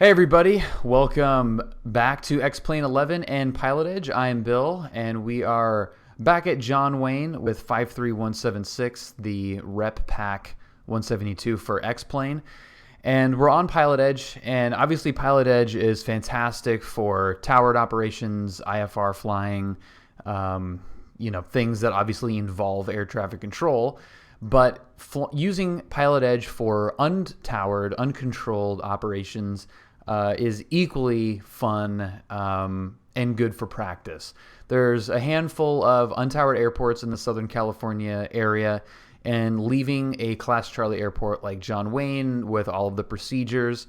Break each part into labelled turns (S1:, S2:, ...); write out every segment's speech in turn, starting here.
S1: Hey everybody, welcome back to X-Plane 11 and PilotEdge. I am Bill, and we are back at John Wayne with 53176, the Rep Pack 172 for X-Plane. And we're on PilotEdge, and obviously PilotEdge is fantastic for towered operations, IFR flying, things that obviously involve air traffic control. But using PilotEdge for untowered, uncontrolled operations is equally fun and good for practice. There's a handful of untowered airports in the Southern California area, and leaving a Class Charlie airport like John Wayne with all of the procedures,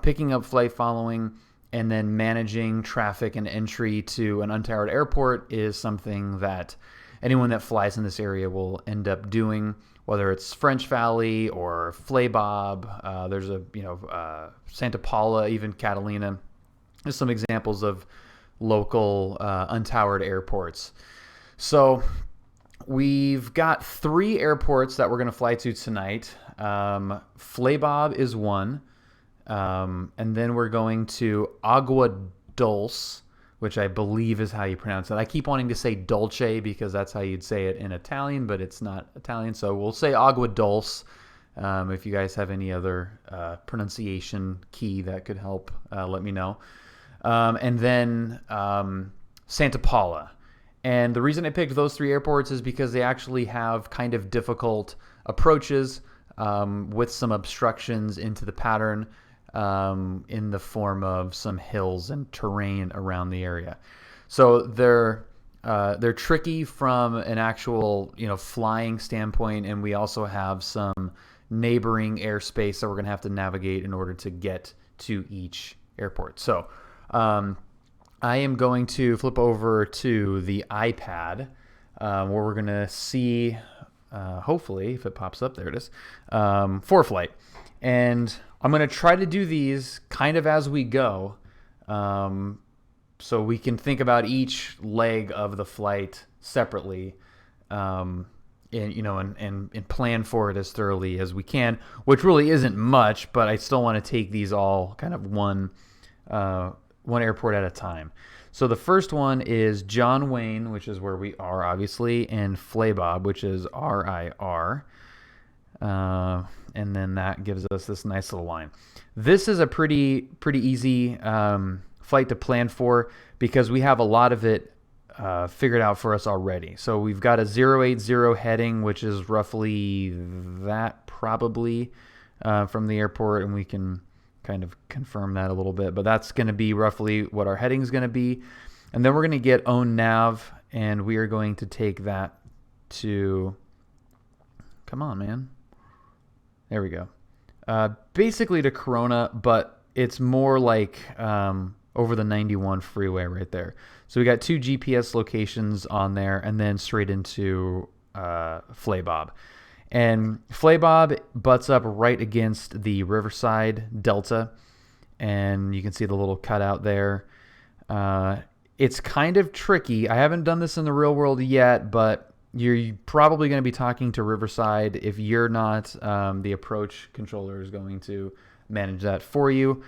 S1: picking up flight following, and then managing traffic and entry to an untowered airport is something that anyone that flies in this area will end up doing, whether it's French Valley or Flay Bob. There's Santa Paula, even Catalina. There's some examples of local untowered airports. So we've got 3 airports that we're going to fly to tonight. Flay Bob is one. And then we're going to Agua Dulce, which I believe is how you pronounce it. I keep wanting to say Dolce because that's how you'd say it in Italian, but it's not Italian. So we'll say Agua Dulce. If you guys have any other pronunciation key that could help, let me know. And then Santa Paula. And the reason I picked those 3 airports is because they actually have kind of difficult approaches with some obstructions into the pattern in the form of some hills and terrain around the area. So they're tricky from an actual flying standpoint, and we also have some neighboring airspace that we're going to have to navigate in order to get to each airport. So I am going to flip over to the iPad where we're going to see, hopefully, if it pops up, there it is, ForeFlight. And I'm going to try to do these kind of as we go, so we can think about each leg of the flight separately, and plan for it as thoroughly as we can, which really isn't much, but I still want to take these all kind of one airport at a time. So the first one is John Wayne, which is where we are, obviously, and Flay Bob, which is RIR. And then that gives us this nice little line. This is a pretty easy flight to plan for because we have a lot of it figured out for us already. So we've got a 080 heading, which is roughly that probably from the airport, and we can kind of confirm that a little bit. But that's going to be roughly what our heading is going to be. And then we're going to get own nav, and we are going to take that to... Come on, man. There we go. Basically to Corona, but it's more like over the 91 freeway right there. So we got 2 GPS locations on there, and then straight into Flay Bob. And Flay Bob butts up right against the Riverside Delta, and you can see the little cutout there. It's kind of tricky. I haven't done this in the real world yet, but you're probably going to be talking to Riverside. If you're not, the approach controller is going to manage that for you.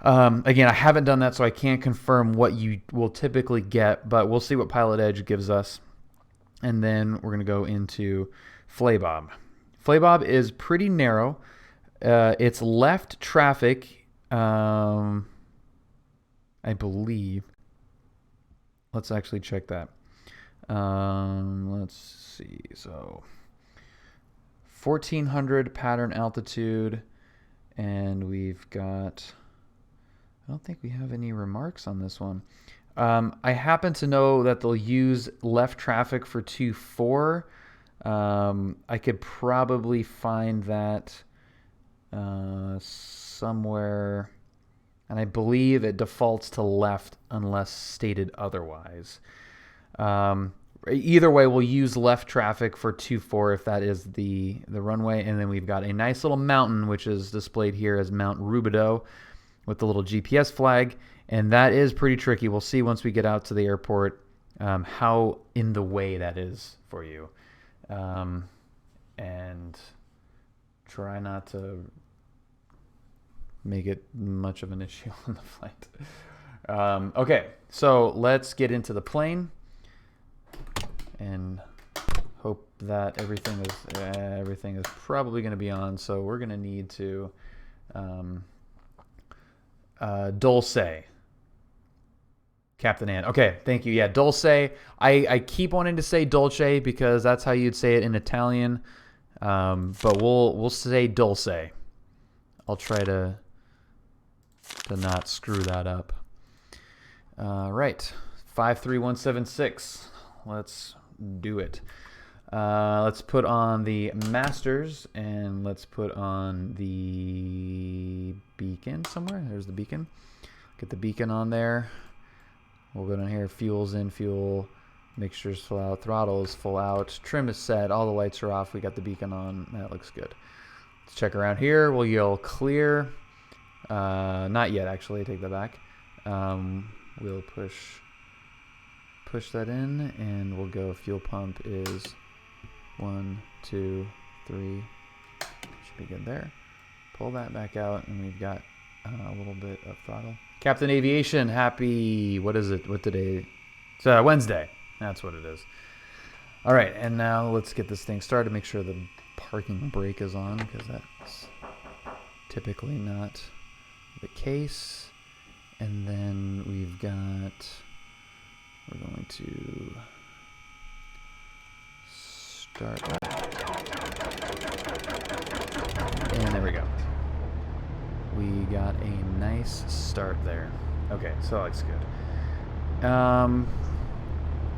S1: Again, I haven't done that, so I can't confirm what you will typically get, but we'll see what PilotEdge gives us. And then we're going to go into Flay Bob. Flay Bob is pretty narrow. It's left traffic, I believe. Let's actually check that. Let's see. So 1400 pattern altitude, and we've got... I don't think we have any remarks on this one. I happen to know that they'll use left traffic for 2-4. I could probably find that somewhere, and I believe it defaults to left unless stated otherwise. Either way, we'll use left traffic for 2-4 if that is the runway, and then we've got a nice little mountain, which is displayed here as Mount Rubidoux, with the little GPS flag, and that is pretty tricky. We'll see once we get out to the airport how in the way that is for you. And try not to make it much of an issue on the flight. Okay, so let's get into the plane and hope that everything is probably going to be on. So we're going to need to Dulce. Captain Ann. Okay, thank you. Yeah, Dulce. I keep wanting to say Dolce because that's how you'd say it in Italian. But we'll say Dulce. I'll try to not screw that up. Right. 53176. Let's do it. Let's put on the masters and let's put on the beacon somewhere. There's the beacon. Get the beacon on there. We'll go down here. Fuel's in, fuel. Mixture's full out. Throttle is full out. Trim is set. All the lights are off. We got the beacon on. That looks good. Let's check around here. We'll yell clear. Not yet, actually. Take that back. We'll push that in, and we'll go. Fuel pump is 1, 2, 3. Should be good there. Pull that back out, and we've got a little bit of throttle. Captain Aviation, happy, what is it? What today? It's Wednesday. That's what it is. All right, and now let's get this thing started. Make sure the parking brake is on, because that's typically not the case. And then we're going to start. And there we go. We got a nice start there. Okay, so that looks good.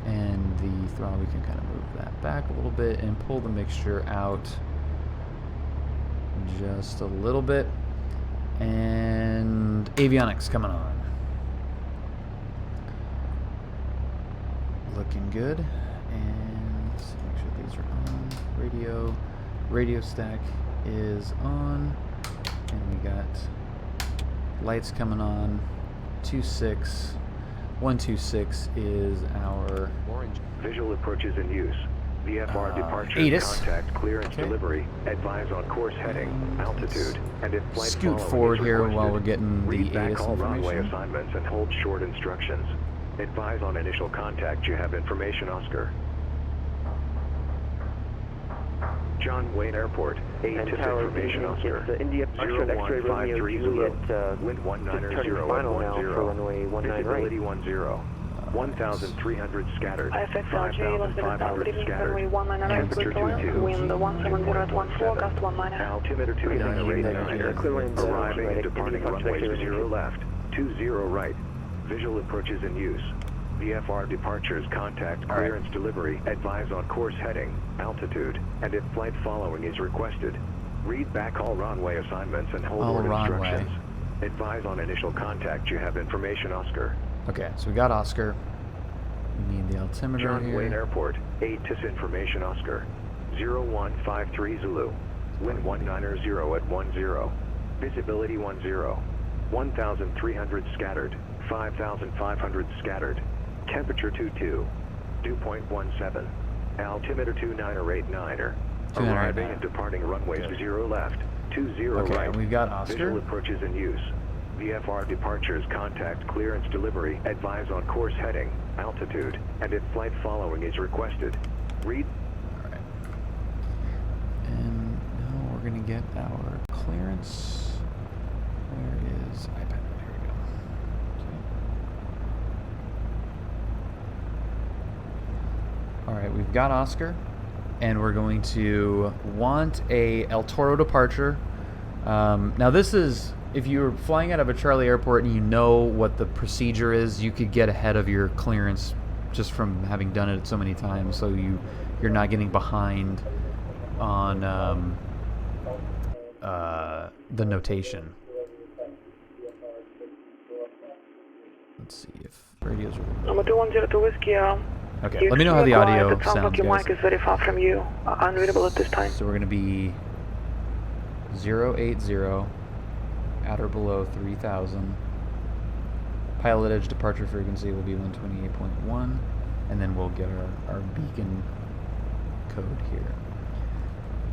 S1: And the throttle, we can kind of move that back a little bit and pull the mixture out just a little bit. And avionics coming on. Looking good. And let's make sure these are on. Radio stack is on. And we got lights coming on. 126 is our
S2: orange. Visual approaches in use. VFR departure,
S1: ATIS.
S2: contact, clearance, delivery. Advise on course heading, altitude, and if flight
S1: scoot forward here while we're getting the
S2: read back
S1: ATIS
S2: all runway
S1: information.
S2: assignments and hold short instructions. Advise on initial contact. You have information, Oscar. John Wayne Airport, ATIS information, Oscar.
S3: It's India X-ray Romeo Juliet,
S2: wind 190
S3: turning final now for runway 19 right.
S2: Visibility 10. 1,300 scattered.
S4: IFXLG, Los Angeles,
S2: 5,500 scattered.
S4: runway 19 right,
S2: Temperature 22.
S4: wind 170 at 14, gust 19.
S2: Altimeter 2989.
S3: Clear winds,
S2: Arriving
S3: right,
S2: and departing runway
S3: vector
S2: 0 left, 20 right. Visual approaches in use. VFR departures, contact, clearance, delivery. Advise on course heading, altitude, and if flight following is requested. Read back all runway assignments and hold word instructions. Advise on initial contact. You have information, Oscar.
S1: Okay, so we got Oscar. We need the altimeter
S2: John
S1: here.
S2: Wayne Airport, ATIS information, Oscar. 0153 Zulu. Wind 190 at 10. Visibility 10. 1,300 scattered. 5,500 scattered. Temperature 22. Dew point 17. Altimeter 2989er. Arriving and departing runways 0 left. 20
S1: okay,
S2: right.
S1: we've got Oscar.
S2: Visual approaches in use. VFR departures, contact, clearance, delivery. Advise on course heading, altitude, and if flight following is requested. Read.
S1: All right. And now we're going to get our clearance. Where is iPad? Here we go. Okay. All right, we've got Oscar, and we're going to want a El Toro departure. Now this is, if you're flying out of a Charlie airport and you know what the procedure is, you could get ahead of your clearance just from having done it so many times, so you're not getting behind on the notation. Let's see if radios are...
S4: Number 210 Whiskey,
S1: okay, let me know how the audio
S4: it sounds
S1: sounds,
S4: like your
S1: guys.
S4: mic is very far from you, unreadable at this time.
S1: So we're going to be 080 at or below 3,000. PilotEdge departure frequency will be 128.1, and then we'll get our beacon code here.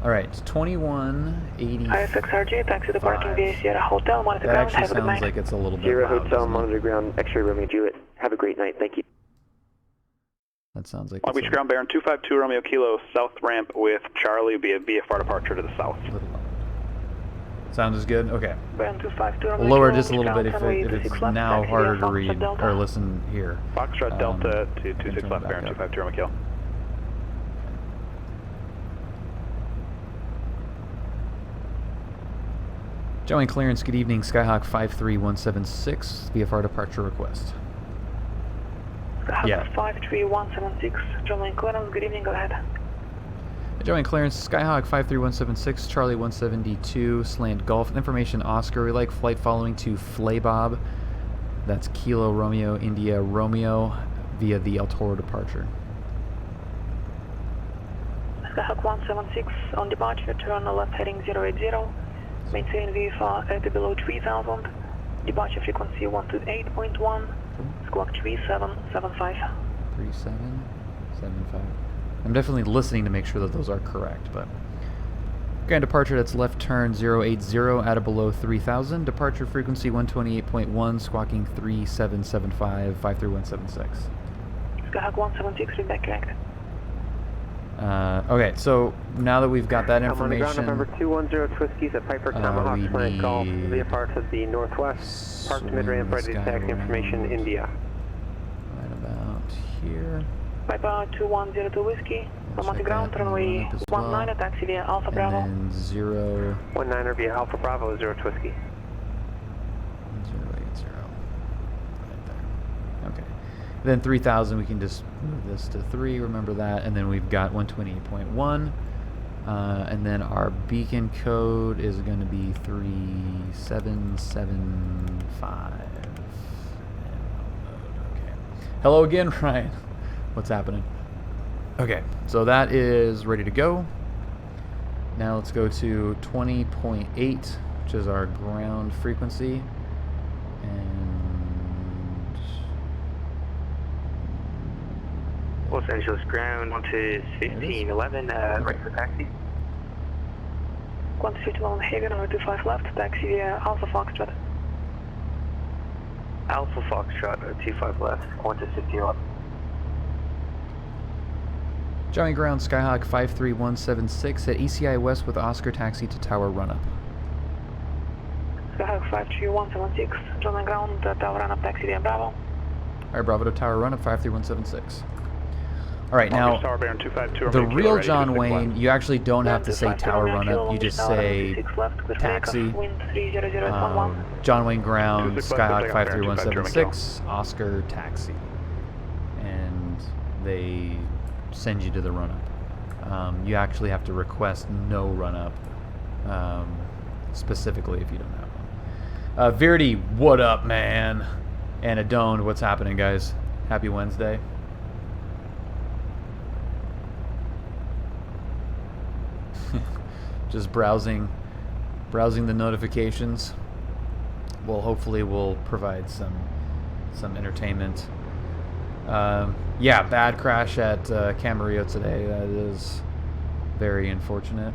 S1: All right, 2180.
S4: ISXRJ, taxi to parking via Sierra Hotel, monitor
S1: That
S4: ground,
S1: actually
S4: have a good
S1: sounds
S4: night.
S1: like it's a little bit
S3: Sierra
S1: loud,
S3: Hotel,
S1: doesn't it?
S3: monitor ground, X-ray Romeo Juliet. Have a great night. Thank you.
S1: That sounds like
S5: Long
S1: it's
S5: Beach
S1: a
S5: ground Baron 252 Romeo Kilo, south ramp with Charlie via VFR departure to the south.
S1: little loud. Sound is good? Okay.
S4: Baron 252 Romeo
S1: We'll lower
S4: Kilo,
S1: just a little bit if it's now harder to read or listen here.
S5: Foxtrot Delta to
S1: turn
S5: 26
S1: it
S5: left
S1: back
S5: Baron
S1: up.
S5: 252 Romeo Kilo.
S1: Joey clearance, good evening. Skyhawk 53176, VFR departure request. Yeah.
S4: 53176, Joey clearance, good evening, go ahead.
S1: Joey clearance, Skyhawk 53176, Charlie 172, Slant Golf, information Oscar. We like flight following to Flay Bob. That's Kilo Romeo India Romeo via the El Toro departure.
S4: Skyhawk 176 on departure, turn left heading 080, maintain VFR at below 3000, departure frequency 128.1, squawk 3775.
S1: 3775. I'm definitely listening to make sure that those are correct, but grand departure, that's left turn 080 at or below 3000, departure frequency 128.1, squawking 3775, 53176.
S4: Skyhawk 176, read back correct.
S1: Okay, so now that we've got that
S3: I'm on the ground
S1: information,
S3: number 210 Twiskies at Piper Tomahawk
S1: we
S3: Slant Golf,
S1: need
S3: VFR to the northwest, parked mid-ramp, ready to taxi information, India.
S1: right about here.
S4: Piper 2102 Whiskey, I'm on the
S1: Check
S4: ground,
S1: that
S4: runway
S1: up as well.
S4: 19, taxi via Alpha Bravo.
S1: And then
S3: 19er via Alpha Bravo, 0 Twisky.
S1: 080. Right there. Okay. Then 3000, we can just move this to 3, remember that. And then we've got 128.1. And then our beacon code is going to be 3775. Okay. Hello again, Ryan. What's happening? Okay, so that is ready to go. Now let's go to 20.8, which is our ground frequency. And
S3: Los Angeles ground, on to 1511, right for taxi.
S4: Qantas 51 heavy, number 25 left, taxi via Alpha Foxtrot.
S3: Alpha Foxtrot, 25 left, Qantas 1511.
S1: Johnny Ground, Skyhawk 53176 at ECI West with Oscar taxi to tower run-up.
S4: Skyhawk 53176, Johnny Ground, tower run-up, taxi via Bravo.
S1: Alright, Bravo to tower run-up 53176. Alright, now,
S5: Tower Baron 252
S1: the
S5: Romeo Kilo,
S1: real
S5: ready to
S1: John
S5: 26
S1: Wayne,
S5: left.
S1: you actually don't have to say tower run-up, you just say taxi. John Wayne Ground,
S5: 26 left,
S1: Skyhawk
S5: takeoff, Baron
S1: 53176, Oscar taxi. And they send you to the run-up. You actually have to request no run-up, specifically if you don't have one. Verdi, what up, man? And Adone, what's happening, guys? Happy Wednesday. Just browsing the notifications. Well, hopefully we'll provide some entertainment. Yeah, bad crash at Camarillo today. That is very unfortunate.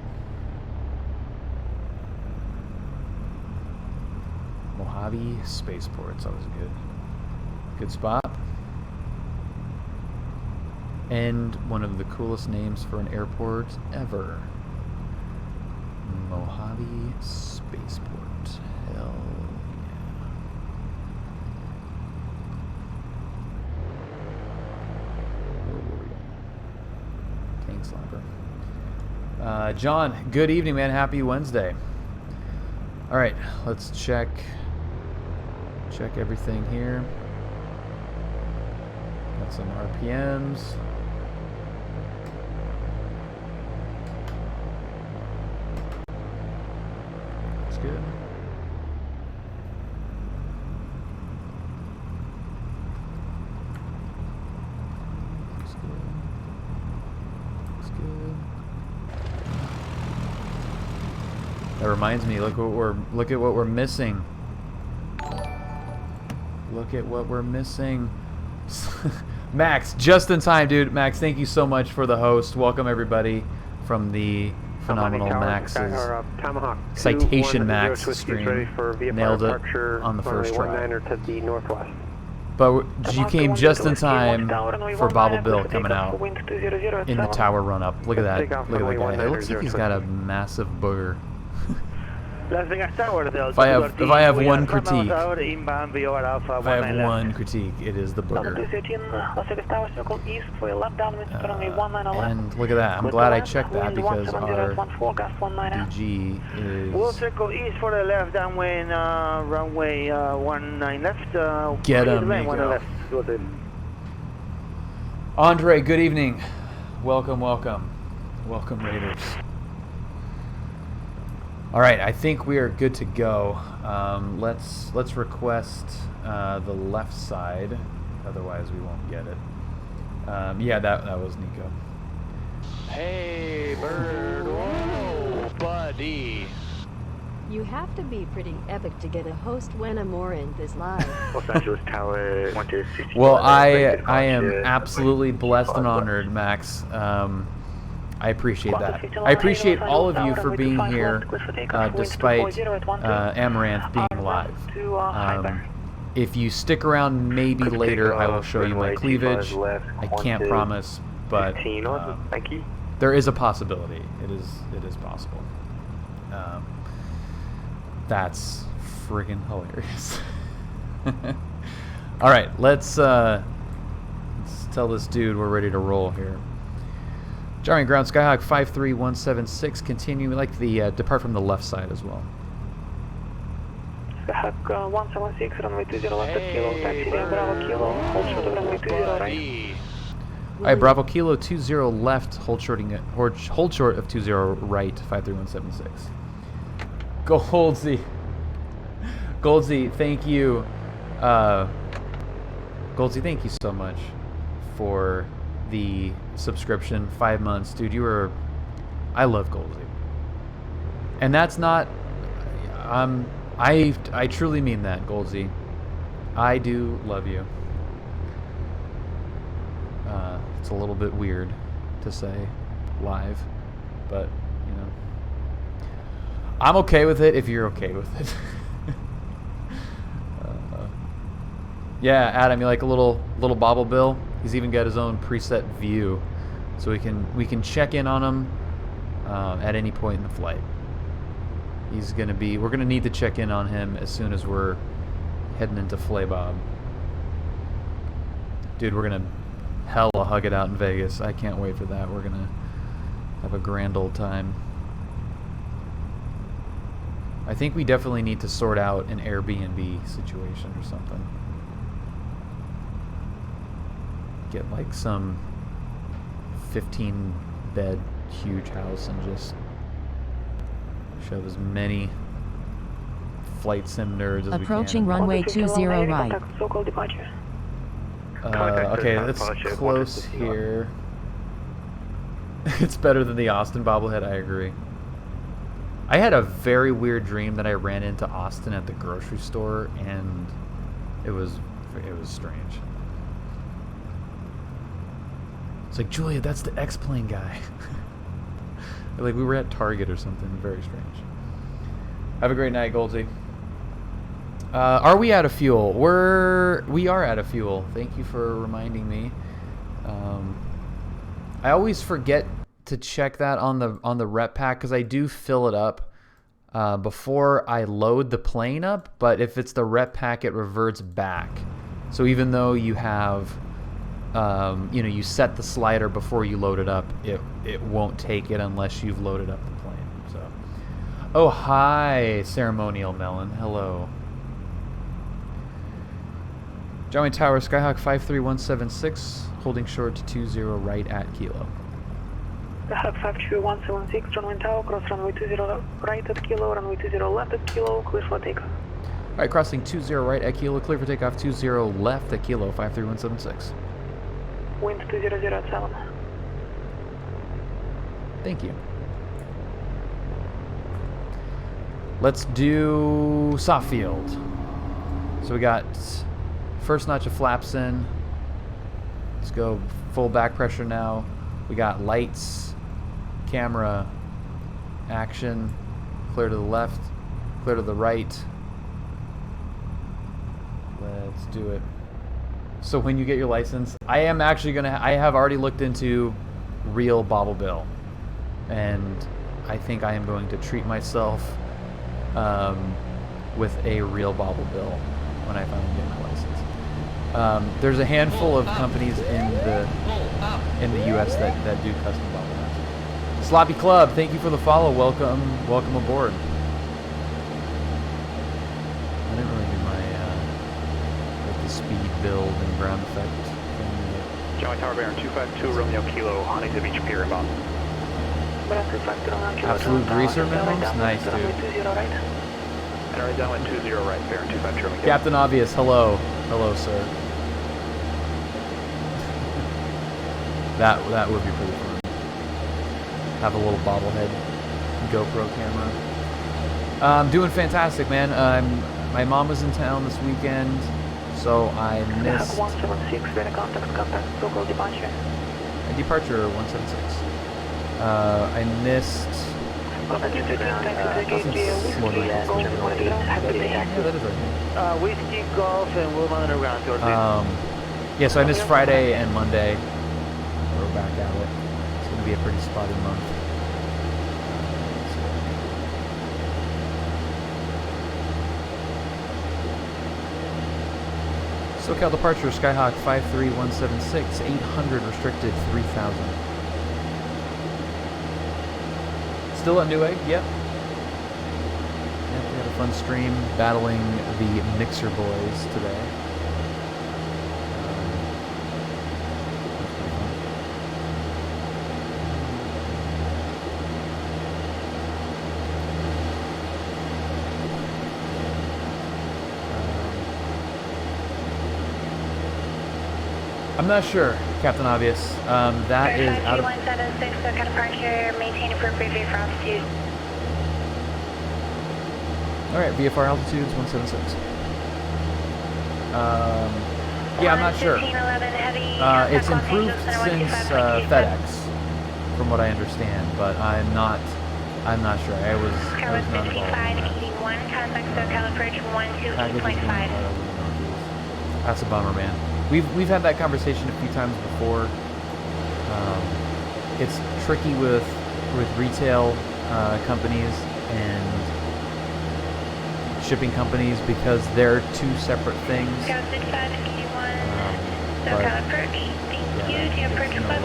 S1: Mojave Spaceport's always a good spot. And one of the coolest names for an airport ever. Mojave Spaceport. Hell yeah. Tank slapper. John, good evening, man. Happy Wednesday. All right, let's check everything here. Got some RPMs. That's good. Looks good. Looks good. That reminds me, look at what we're missing. Look at what we're missing. Max, just in time, dude. Max, thank you so much for the host. Welcome everybody from the phenomenal Max's citation Max stream. Nailed it on the first try.
S3: To the northwest.
S1: But you came just in time for Bobble Bill coming out in the tower run up. Look at that. Look at that guy. It looks like he's got a massive booger. If I have one critique, it is the booger. And look at that. I'm glad I checked that because our DG is...
S6: We'll circle east for the left, downwind, runway 19 left.
S1: Get him, Nico. Andre, good evening. Welcome, welcome. Welcome, Raiders. All right, I think we are good to go. Let's request the left side, otherwise we won't get it. Yeah, that was Nico.
S7: Hey, bird, whoa, buddy.
S8: You have to be pretty epic to get a host when I'm more in this live.
S3: Los Angeles Tower 160.
S1: Well, I am absolutely blessed and honored, Max. I appreciate that. I appreciate all of you for being here, despite Amaranth being live. If you stick around maybe later, I will show you my cleavage. I can't promise, but there is a possibility. It is possible. That's friggin' hilarious. All right, let's tell this dude we're ready to roll here. Jarring ground, Skyhawk 53176, continue. We like the depart from the left side as well.
S4: Skyhawk 176, runway 20 left at kilo, taxi down Bravo Kilo, hold short of runway 20 right.
S1: Alright, Bravo Kilo 20 left, hold short of 20 right, 53176. Goldsy. Goldsy, thank you. Goldsy, thank you so much for the subscription. 5 months, dude. I love Goldsy, and that's not I truly mean that, Goldsy. I do love you. It's a little bit weird to say live, but you know, I'm okay with it if you're okay with it. Yeah, Adam, you like a little Bobble Bill? He's even got his own preset view, so we can check in on him at any point in the flight. We're gonna need to check in on him as soon as we're heading into Flay Bob. Dude, we're gonna hella hug it out in Vegas. I can't wait for that. We're gonna have a grand old time. I think we definitely need to sort out an Airbnb situation or something. Get like some 15-bed huge house and just shove as many flight sim nerds as we can.
S8: Approaching runway 20 right.
S1: Okay, that's close here. It's better than the Austin bobblehead, I agree. I had a very weird dream that I ran into Austin at the grocery store, and it was strange. It's like, Julia, that's the X-Plane guy. Like we were at Target or something. Very strange. Have a great night, Goldsy. Are we out of fuel? We are out of fuel. Thank you for reminding me. I always forget to check that on the rep pack because I do fill it up before I load the plane up. But if it's the rep pack, it reverts back. So even though you have you set the slider before you load it up, it won't take it unless you've loaded up the plane. So, oh hi, Ceremonial Melon. Hello. Joey Tower, Skyhawk 53176, holding short to 20 right at Kilo.
S4: Skyhawk 53176, runway Tower, cross runway 20 right at Kilo, runway 20 left at Kilo, clear for takeoff.
S1: All right, crossing 20 right at Kilo, clear for takeoff 20 left at Kilo, 53176.
S4: Wind 200 at 7.
S1: Thank you. Let's do soft field. So we got first notch of flaps in. Let's go full back pressure now. We got lights, camera, action. Clear to the left, clear to the right. Let's do it. So when you get your license, I am actually gonna. I have already looked into real bobble bill, and I think I am going to treat myself with a real bobble bill when I finally get my license. There's a handful of companies in the U.S. that do custom bobble bills. Sloppy Club, thank you for the follow. Welcome aboard. I didn't really do my like the speed build and ground effect thing.
S5: Joey Tower Baron 252 Romeo Kilo, Huntington Beach Pier inbound.
S1: Absolute greaser minimums? Nice, dude.
S5: And already down with 20 right, Baron 252 Romeo Kilo.
S1: Captain Obvious, hello. Hello, sir. That would be pretty fun. Have a little bobblehead GoPro camera. I'm doing fantastic, man. My mom was in town this weekend, so I missed...
S4: 176, ready contact, local departure.
S1: Departure 176. I missed...
S6: Whiskey, Golf, and we'll run around towards
S1: yeah, so I missed Friday and Monday. We're back at it. It's going to be a pretty spotty month. SoCal departure, Skyhawk 53176, 800 restricted, 3000. Still at Newegg, yep. Yep, we had a fun stream battling the Mixer Boys today. I'm not sure, Captain Obvious. That is out of...
S9: 176, SoCal departure, maintain appropriate VFR altitude.
S1: Alright, VFR altitude is 176. Yeah, I'm not sure. It's improved since FedEx, from what I understand, but I'm not sure. I was not involved in that.
S9: Contact SoCal approach 128.5.
S1: That's a bummer, man. We've had that conversation a few times before. It's tricky with retail companies and shipping companies because they're two separate things.
S9: SoCal approach. Thank you. Do you approach club?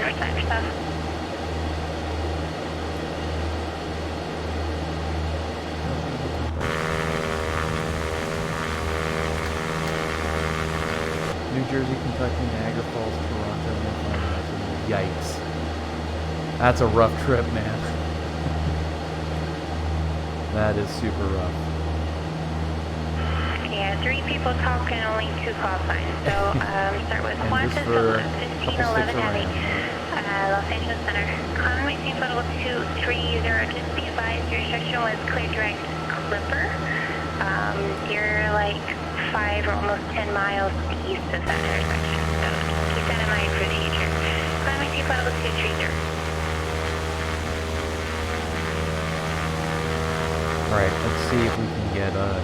S9: North side stuff.
S1: New Jersey, Kentucky, Niagara Falls, Toronto, yikes. That's a rough trip, man. That is super rough.
S9: Yeah, 3 people talking, only 2 call signs. So, start with
S1: And just for a couple sticks
S9: 1511 Heavy,
S1: around.
S9: Los Angeles Center. Conway seems level 230, just be advised your restriction was clear direct Clipper. You're like 5 or almost 10 miles east of that intersection, so keep that in mind for the future. Conway seems level 230.
S1: Alright, let's see if we can get a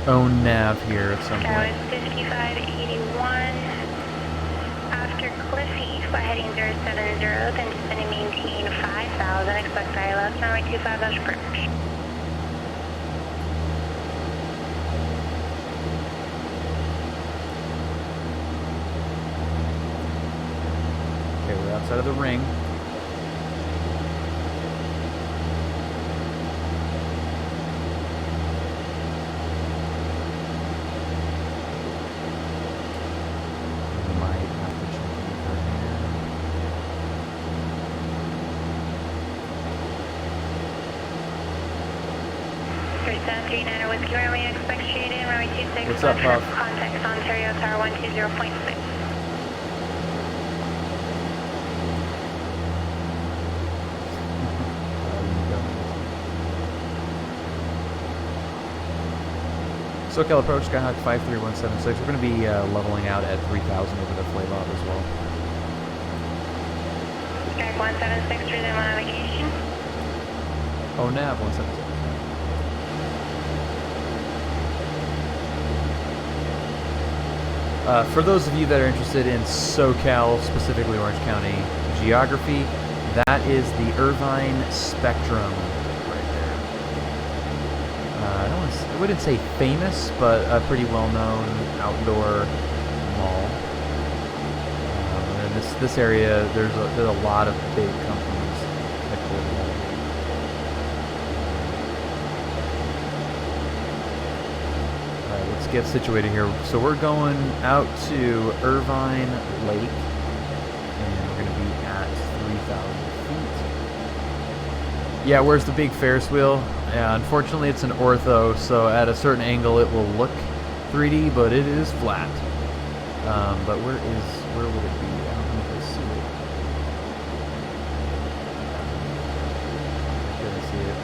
S1: own nav here at some
S9: That
S1: point.
S9: was 5581. After Cliffy, fly heading 070, then descend and maintain 5000. Expect ILS, runway 25 approach.
S1: Okay, we're outside of the ring.
S9: Whiskey Romeo, expect straight in, runway 26.
S1: What's up, Puff?
S9: Contact Ontario Tower 120.6.
S1: SoCal approach, Skyhawk 53176. We're going to be leveling out at 3000 over the Flay Bob as well.
S9: Contact 176 through the navigation.
S1: Oh, nav 176. For those of you that are interested in SoCal, specifically Orange County geography, that is the Irvine Spectrum right there. I wouldn't say famous, but a pretty well-known outdoor mall. And this area, there's a lot of big companies that go there. All right, let's get situated here. So we're going out to Irvine Lake, and we're going to be at 3,000 feet. Yeah, where's the big Ferris wheel? Yeah, unfortunately it's an ortho, so at a certain angle it will look 3D, but it is flat. But where would it be? I don't know if I see it. I can't see it.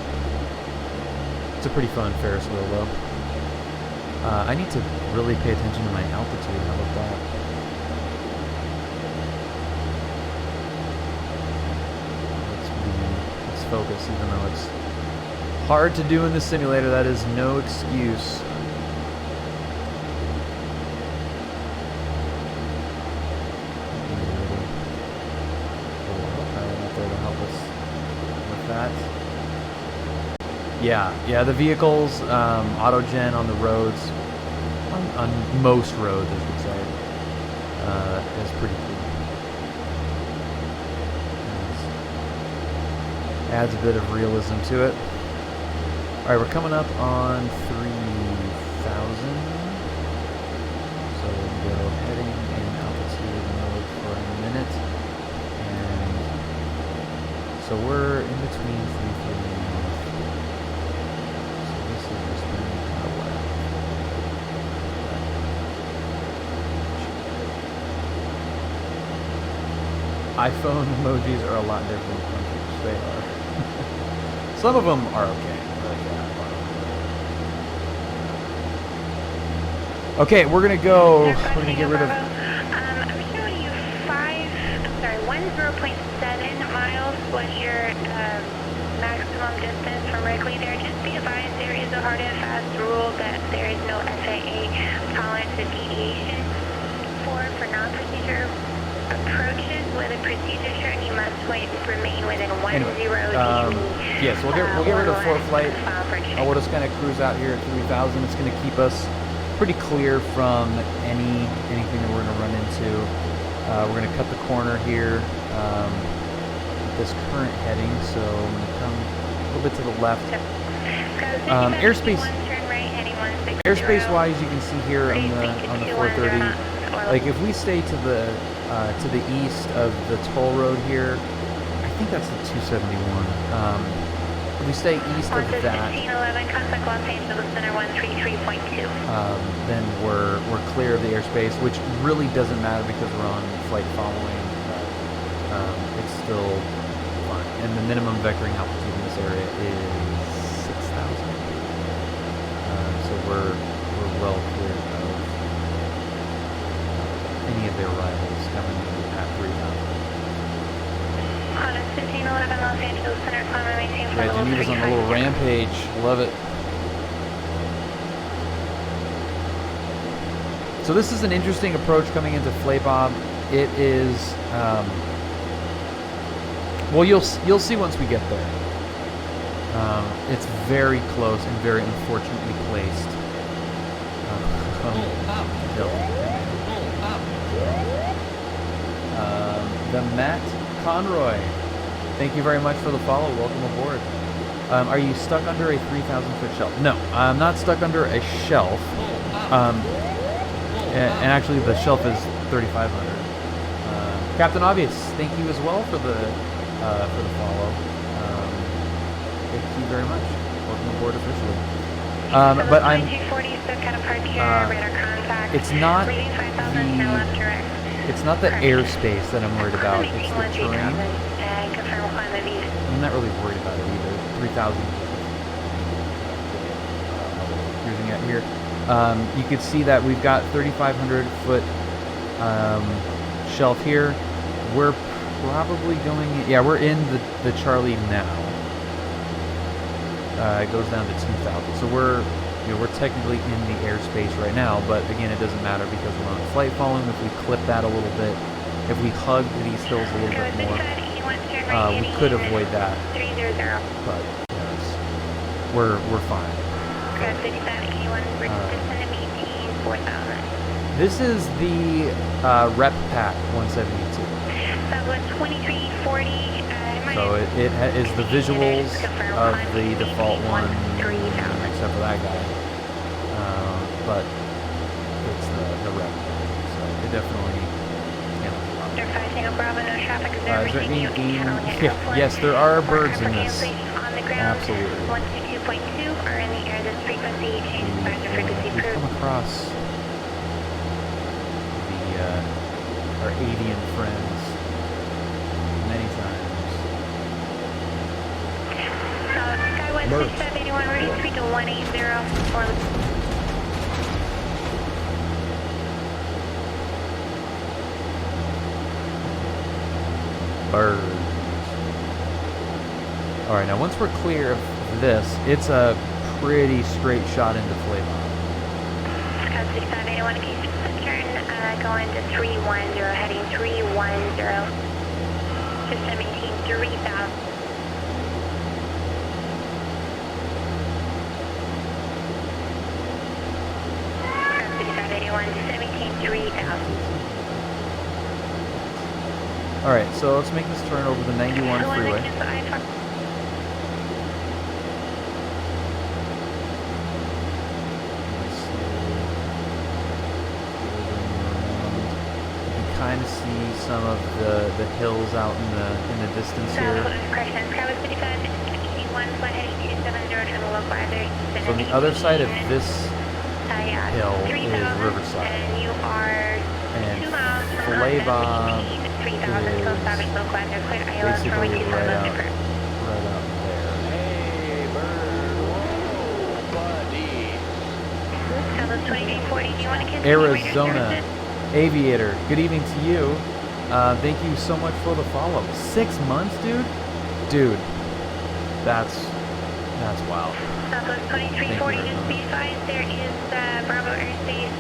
S1: It's a pretty fun Ferris wheel, though. I need to really pay attention to my altitude. How about that? Let's focus, even though it's hard to do in the simulator. That is no excuse. Yeah, the vehicles, autogen on the roads, on most roads, I should say, is pretty cool. Adds a bit of realism to it. All right, we're coming up on 3,000. So we'll go heading in altitude mode for a minute. And so we're in between 3,000. iPhone emojis are a lot different from countries. They are. Some of them are okay. Okay, we're gonna go. We're gonna get rid of.
S9: I'm showing you 10.7 miles was your maximum distance from Wrigley there. Just be advised there is a hard and fast rule that there is no FAA tolerance of deviation for non-procedure approaches. With a procedure turn, you must remain within 10
S1: yes, we'll get rid of four flight. We'll just kind of cruise out here at 3,000. It's going to keep us pretty clear from anything that we're going to run into. We're going to cut the corner here with this current heading, so I'm going to come a little bit to the left. Airspace-wise, you can see here on the 430. Like if we stay to the east of the toll road here, I think that's the 271. If we stay east of that, then we're clear of the airspace, which really doesn't matter because we're on flight following. It's still fine, and the minimum vectoring altitude in this area is 6,000. So we're well clear of any of their rivals coming in at 3,000. Yeah, Geneva's on a little rampage. Love it. So this is an interesting approach coming into Flay Bob. It is, well, you'll see once we get there. It's very close and very unfortunately placed. The Matt Conroy, thank you very much for the follow. Welcome aboard. Are you stuck under a 3,000-foot shelf? No, I'm not stuck under a shelf. And actually, the shelf is 3,500. Captain Obvious, thank you as well for the follow. Thank you very much. Welcome aboard officially. But it's not the airspace that I'm worried about. It's the terrain. I'm not really worried about it either. 3,000. Cruising out here. You can see that we've got 3,500 foot shelf here. We're probably going in, yeah, we're in the Charlie now. It goes down to 2,000. So we're technically in the airspace right now, but again, it doesn't matter because we're on flight following. If we clip that a little bit, if we hug these hills a little bit more, we could avoid that.
S9: 300.
S1: But yes, we're fine. This is the Rep Pack 172.
S9: Southwest 2340.
S1: So it is the visuals of the default one, except for that guy. But it's the Rep Pack, so it definitely handles a lot. Is there any game? Yes, there are birds in this. Absolutely.
S9: 122.2 are in the air. This frequency changes back to frequency
S1: We've come across our avian friends many times.
S9: Skywest 6581, ready speed to 180 for
S1: birds. Alright, now once we're clear of this, it's a pretty straight shot into Flay Bob.
S9: Scout 6581, case turn, going to 310, heading 310. System 18, 3000. Scout 6581, system 18, 3000.
S1: Alright, so let's make this turn over the 91 freeway. Kind of see some of the hills out in the distance here. So on the other side of this hill is Riverside, and Flay Bob is basically right out there.
S7: Hey, bird. Whoa, buddy.
S1: Arizona Aviator, good evening to you. Thank you so much for the follow. 6 months, dude? Dude, that's wild.
S9: Southwest 2340 to B5, there is Bravo airspace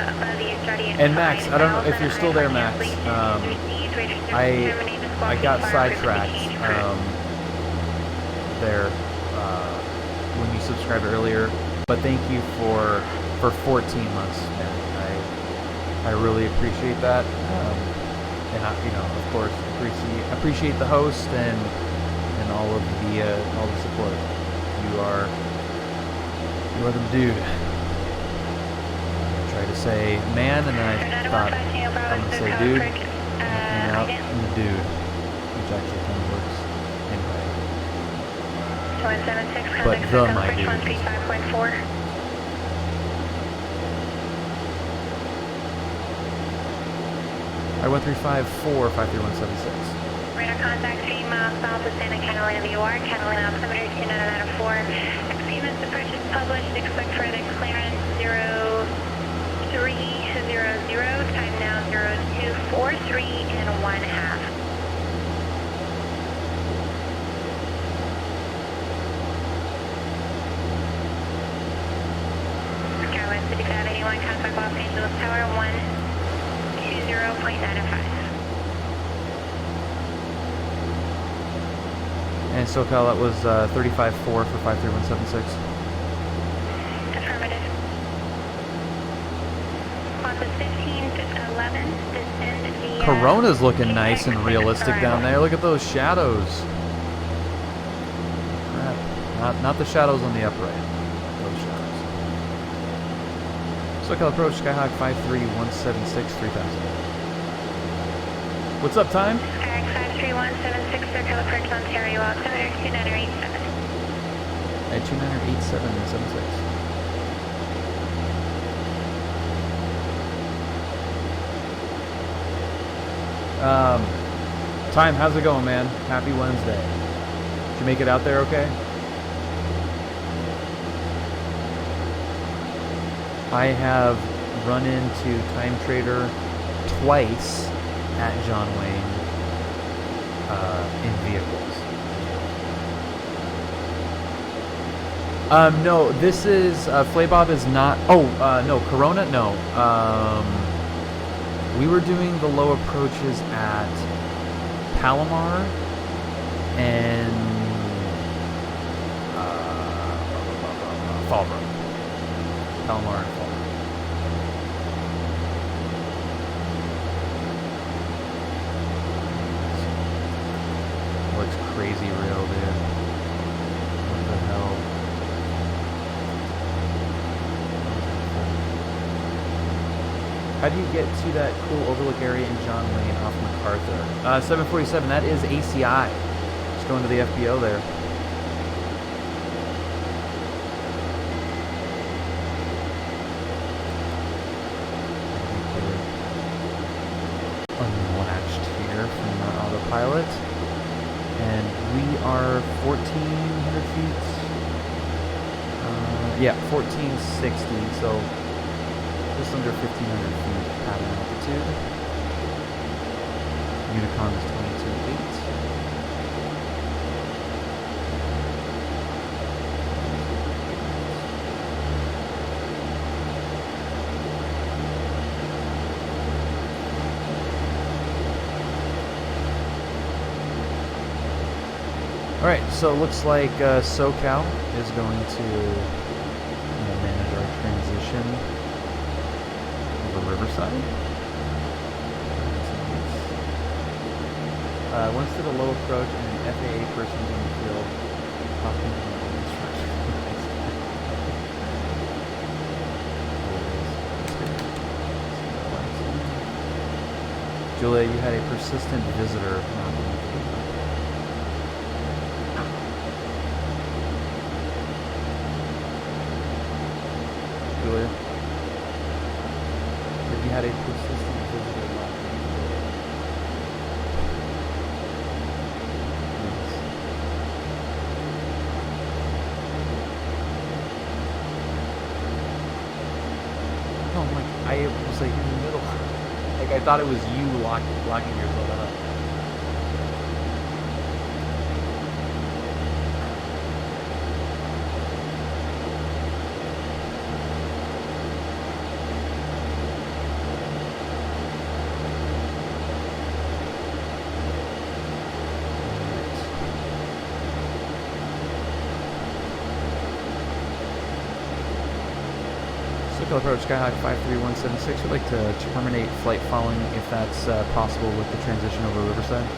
S9: above the Australian.
S1: And Max, I don't know if you're still there, Max. I got sidetracked there when you subscribed earlier, but thank you for 14 months, man. I really appreciate that, and I, of course, appreciate the host and all of the support. You are the dude. I tried to say man, and then I thought I'm gonna say dude, and out in the dude, which actually kind of works anyway. But the my dude. I 1354 53176.
S9: Radar contact 3 miles south of Santa Catalina VOR, Catalina altimeter 2994. Exceedance approach is published. Expect further clearance 0300. Time now 0243 and 1/2. Skywest 5581, contact Los Angeles Tower 120.95.
S1: And SoCal, that was 35.4 for 53176.
S9: Affirmative. Qantas 1511, descend the...
S1: Corona's looking nice and realistic down there. Look at those shadows. Crap. Not the shadows on the upright. Those shadows. SoCal approach, Skyhawk 53176, 3000. What's up, time?
S9: Skyhawk 53176, SoCal approach Ontario, altimeter 2987.
S1: At 298776. Time, how's it going, man? Happy Wednesday. Did you make it out there okay? I have run into Time Trader twice at John Wayne in vehicles. No, this is Flay Bob is not. Oh, no, Corona. No. We were doing the low approaches at Palomar and Fallbrook. Palomar and Fallbrook. Looks crazy real, dude. What the hell? How do you get to that cool overlook area in John Lane off MacArthur? 747, that is ACI. Just going to the FBO there. Unlatched here from the autopilot. And we are 1,400 feet. Yeah, 1,460, so just under 1,500 feet pattern altitude. Unicon is 22.8. Alright, so it looks like SoCal is going to manage our transition over Riverside. Once to the low approach and an FAA person is in the field talking to the instructor. Julia, you had a persistent visitor. Julia, if you had a persistent visitor. I was like in the middle. Like I thought it was you locking yourself up. SoCal approach Skyhawk 53176. Would like to terminate flight following if that's possible with the transition over Riverside.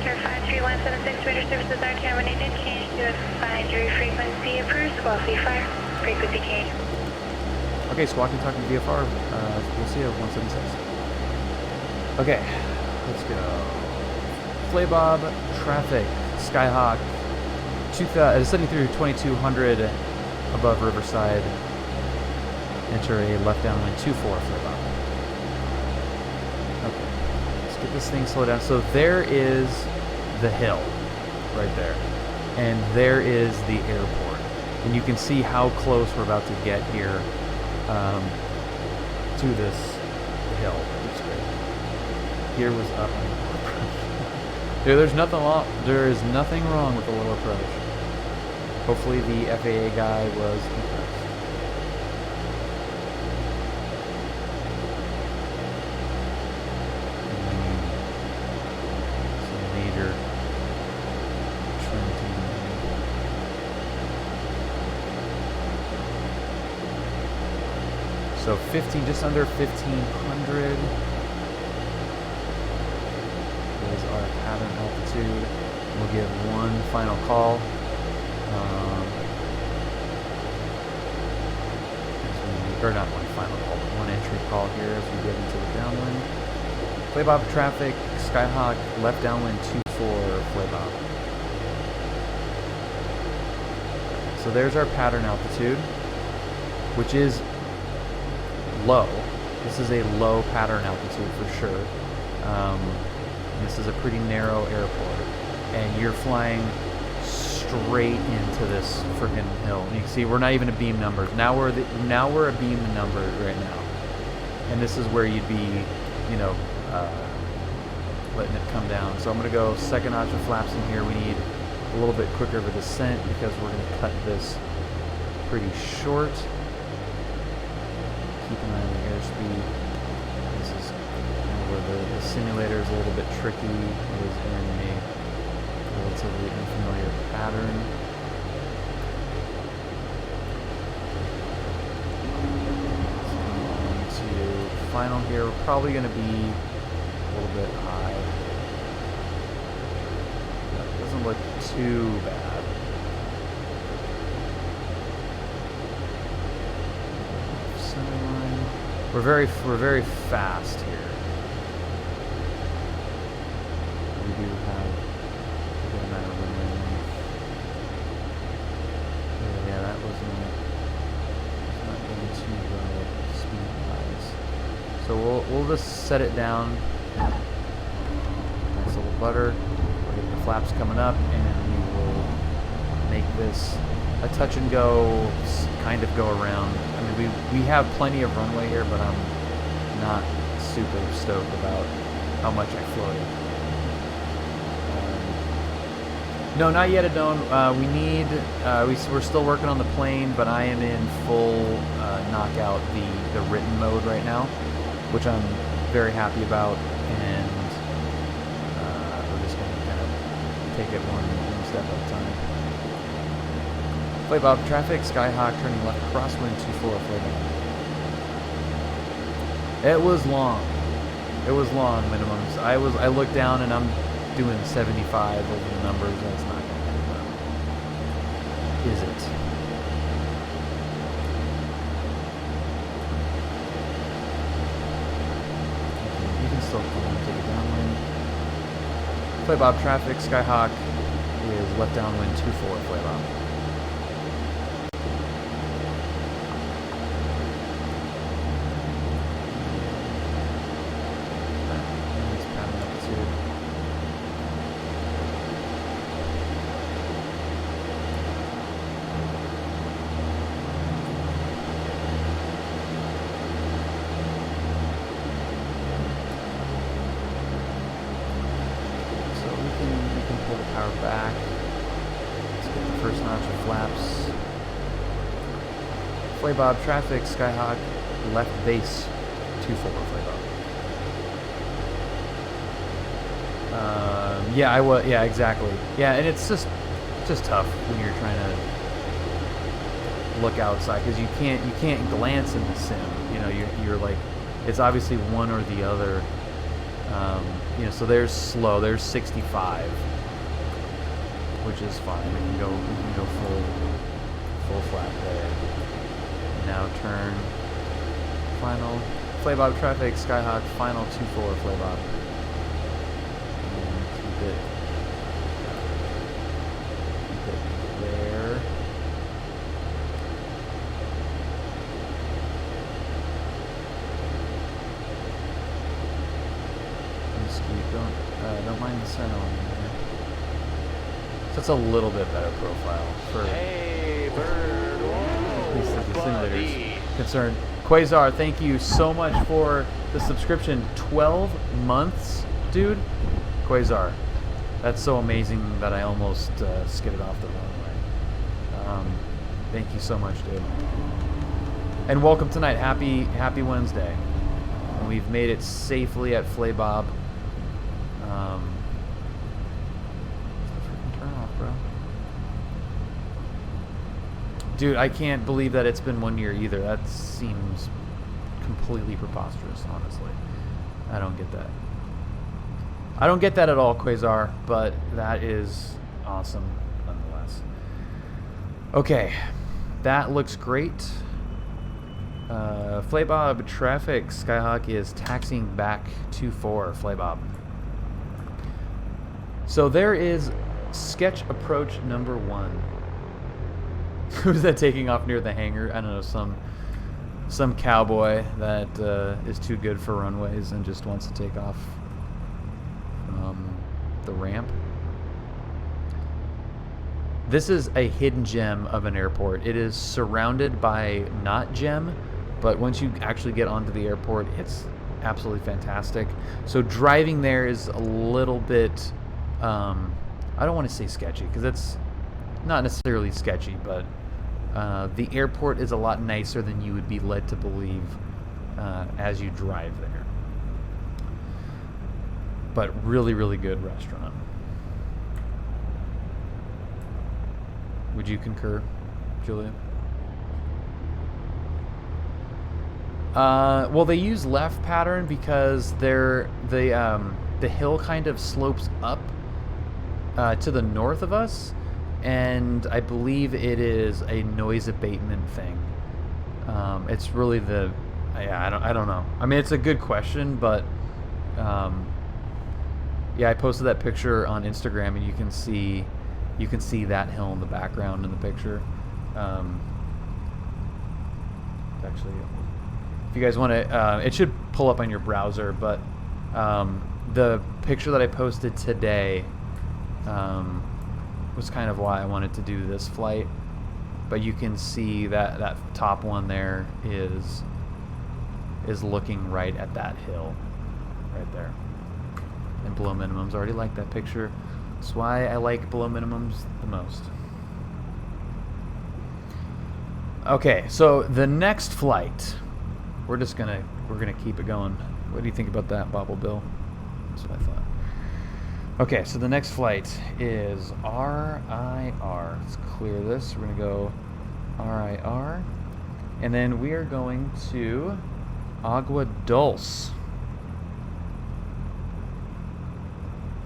S9: Sir 53176, radar services are terminated. Change to advisory frequency approved. Squawk V5, frequency change.
S1: Okay, squawking talking VFR. We'll see you at 176. Okay, let's go. Flay Bob, traffic, Skyhawk. 73 to 2200 above Riverside. Enter a left downwind 24 Flay Bob. Okay, let's get this thing slowed down. So there is the hill right there, and there is the airport, and you can see how close we're about to get here to this hill. It's great. Here was up. Dude, there's nothing wrong. There is nothing wrong with the low approach. Hopefully the FAA guy was impressed. Some major trim. So 15, just under 1,500 is our pattern altitude. We'll give one final call. Or not one final call, but one entry call here as we get into the downwind. Flay Bob traffic, Skyhawk, left downwind 24, Flay Bob. So there's our pattern altitude, which is low. This is a low pattern altitude for sure. This is a pretty narrow airport, and you're flying straight into this freaking hill. You can see we're not even a beam number. Now we're a beam number right now. and this is where you'd be, you know, letting it come down. So I'm going to go second notch of flaps in here. We need a little bit quicker of a descent because we're going to cut this pretty short. Keep an eye on the airspeed. This is kind of where the simulator is a little bit tricky. It is in a relatively unfamiliar pattern. Let's come on to final here. We're probably going to be a little bit high. That doesn't look too bad. We're very fast here. We do have a good amount of runway length. Yeah, that was not going too well speed wise. So we'll just set it down. Nice little butter. We'll get the flaps coming up, and we will make this a touch and go, kind of go around. I mean, we have plenty of runway here, but I'm not super stoked about how much I floated. No, not yet, Adone. We need, we're still working on the plane, but I am in full knockout the written mode right now, which I'm very happy about, and we're just going to kind of take it one step at a time. Flay Bob, traffic, Skyhawk, turning left, crosswind 24, Flay Bob. It was long. It was long, minimums. I looked down and I'm doing 75 over the numbers. That's not going to be well. Is it? You can still come and take it downwind. Flay Bob, traffic, Skyhawk is left downwind 24, Flay Bob. Flay Bob, traffic, Skyhawk, left base, 24, Flay Bob. Yeah, I was. Yeah, exactly. Yeah, and it's just tough when you're trying to look outside because you can't glance in the sim. You know, you're like, it's obviously one or the other. You know, so there's slow. There's 65, which is fine. We can go full flat there. Now turn final Flay Bob traffic, Skyhawk final 24 Flay Bob. And keep it there. Just don't mind the center one there. So it's a little bit better profile for at least as the simulator's concerned. Quasar, thank you so much for the subscription. 12 months, dude. Quasar, that's so amazing that I almost skidded off the runway. Thank you so much, dude. And welcome tonight. Happy Wednesday. And we've made it safely at Flay Bob. Turn off, bro. Dude, I can't believe that it's been 1 year either. That seems completely preposterous, honestly. I don't get that. I don't get that at all, Quasar, but that is awesome nonetheless. Okay, that looks great. Flay Bob traffic, Skyhawk is taxiing back to 4, Flay Bob. So there is sketch approach number 1. Who's that taking off near the hangar? I don't know, some cowboy that is too good for runways and just wants to take off from the ramp. This is a hidden gem of an airport. It is surrounded by not gem, but once you actually get onto the airport, it's absolutely fantastic. So driving there is a little bit, I don't want to say sketchy, because it's not necessarily sketchy, but the airport is a lot nicer than you would be led to believe as you drive there. But really, really good restaurant. Would you concur, Julia? Well, they use left pattern because the hill kind of slopes up to the north of us, and I believe it is a noise abatement thing. It's really I don't know. I mean, it's a good question, but yeah, I posted that picture on Instagram, and you can see that hill in the background in the picture. Actually, if you guys want to, it should pull up on your browser, but the picture that I posted today was kind of why I wanted to do this flight. But you can see that top one there is looking right at that hill right there. And below minimums, already like that picture. That's why I like below minimums the most. Okay, so the next flight, we're gonna keep it going. What do you think about that, Bobble Bill? That's what I thought. Okay, so the next flight is RIR. Let's clear this. We're gonna go RIR, and then we are going to Agua Dulce.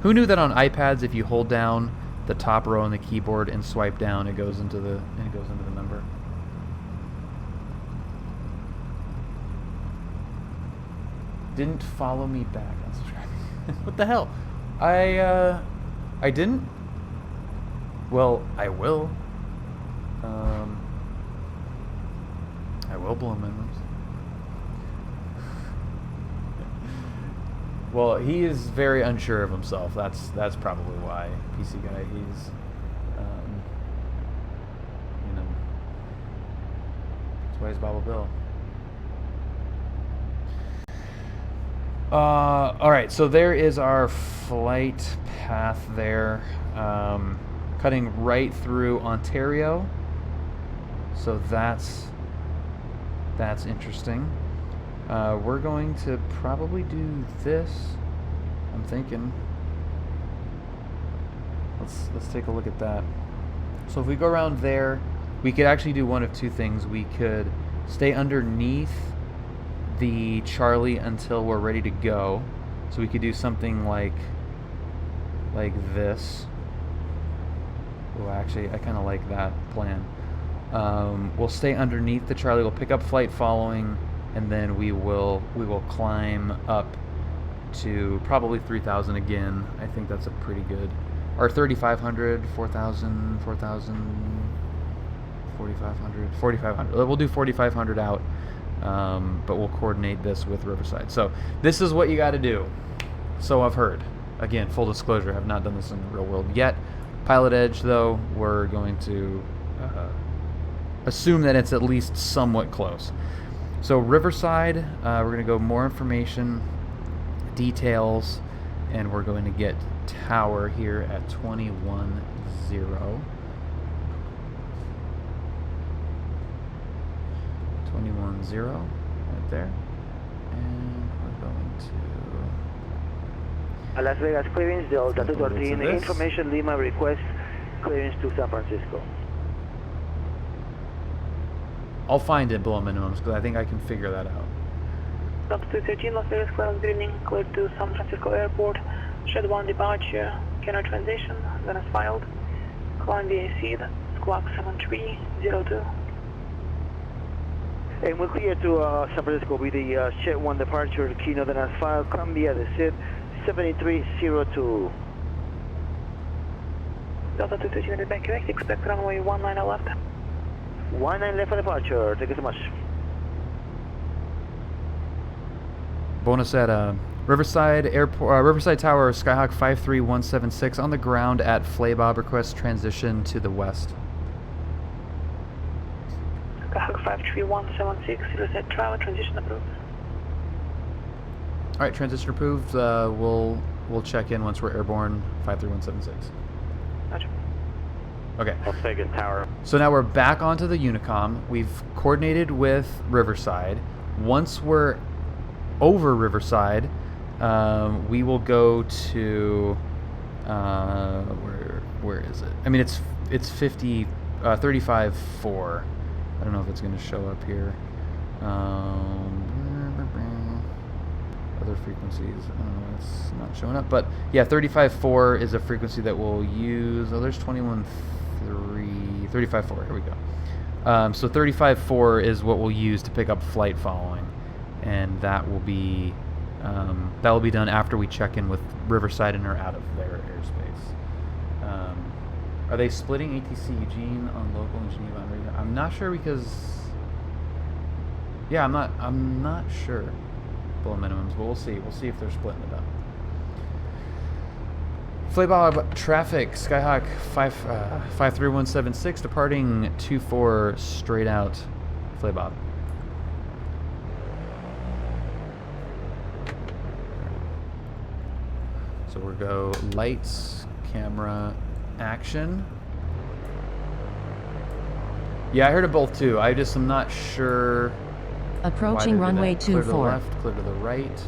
S1: Who knew that on iPads, if you hold down the top row on the keyboard and swipe down, it goes into the number? Didn't follow me back on subscribing. What the hell? I didn't. Well, I will. I will blow minimums. Well, he is very unsure of himself. That's probably why. PC guy. He's, you know, that's why he's Bobble Bill. All right, so there is our flight path there, cutting right through Ontario. So that's interesting. We're going to probably do this. I'm thinking. Let's take a look at that. So if we go around there, we could actually do one of two things. We could stay underneath the Charlie until we're ready to go. So we could do something like this. Oh, actually, I kind of like that plan. We'll stay underneath the Charlie. We'll pick up flight following, and then we will climb up to probably 3,000 again. I think that's a pretty good, or 3,500, 4,000, 4,000, 4,500, 4,500. We'll do 4,500 out, but we'll coordinate this with Riverside. So this is what you got to do. So I've heard. Again, full disclosure, I have not done this in the real world yet. PilotEdge, though, we're going to assume that it's at least somewhat close. So Riverside, we're going to go more information, details, and we're going to get tower here at 21-0. 21-0, right there. And we're going to...
S6: Las Vegas clearance, Delta 213, information Lima request clearance to San Francisco.
S1: I'll find it below minimums because I think I can figure that out.
S4: Delta 213, Las Vegas clearance, good evening, cleared to San Francisco Airport. Shed 1 departure, canal transition, then as filed. Climb VAC, that's squawk 7302.
S6: And we're clear to San Francisco with the Shed 1 departure, Kino, then as filed, Columbia, the SID 7302.
S4: Delta 213, back correct, expect runway 19 left.
S6: 19 left for departure, thank you so much.
S1: Bonus at Riverside Airport, Riverside Tower, Skyhawk 53176 on the ground at Flay Bob. Request transition to the west.
S4: Skyhawk 53176, reset travel, transition approved.
S1: All right, transition approved. We'll check in once we're airborne. 53176.
S4: Roger.
S1: Okay.
S3: I'll take his tower.
S1: So now we're back onto the Unicom. We've coordinated with Riverside. Once we're over Riverside, we will go to where is it? I mean, it's 35.4. I don't know if it's going to show up here. Other frequencies. I don't know. It's not showing up, but yeah, 35.4 is a frequency that we'll use. Oh, there's 21.3, 35.4. Here we go. So 35.4 is what we'll use to pick up flight following, and that will be done after we check in with Riverside and are out of their airspace. Are they splitting ATC Eugene on local and Geneva on radio? I'm not sure because I'm not sure. Below minimums, but we'll see. We'll see if they're splitting it up. Flay Bob traffic, Skyhawk 53176 departing 24 straight out. Flay Bob. So we'll go lights, camera, action. Yeah, I heard it both too. I just am not sure.
S10: Approaching runway 24.
S1: Clear to the left, clear to the right.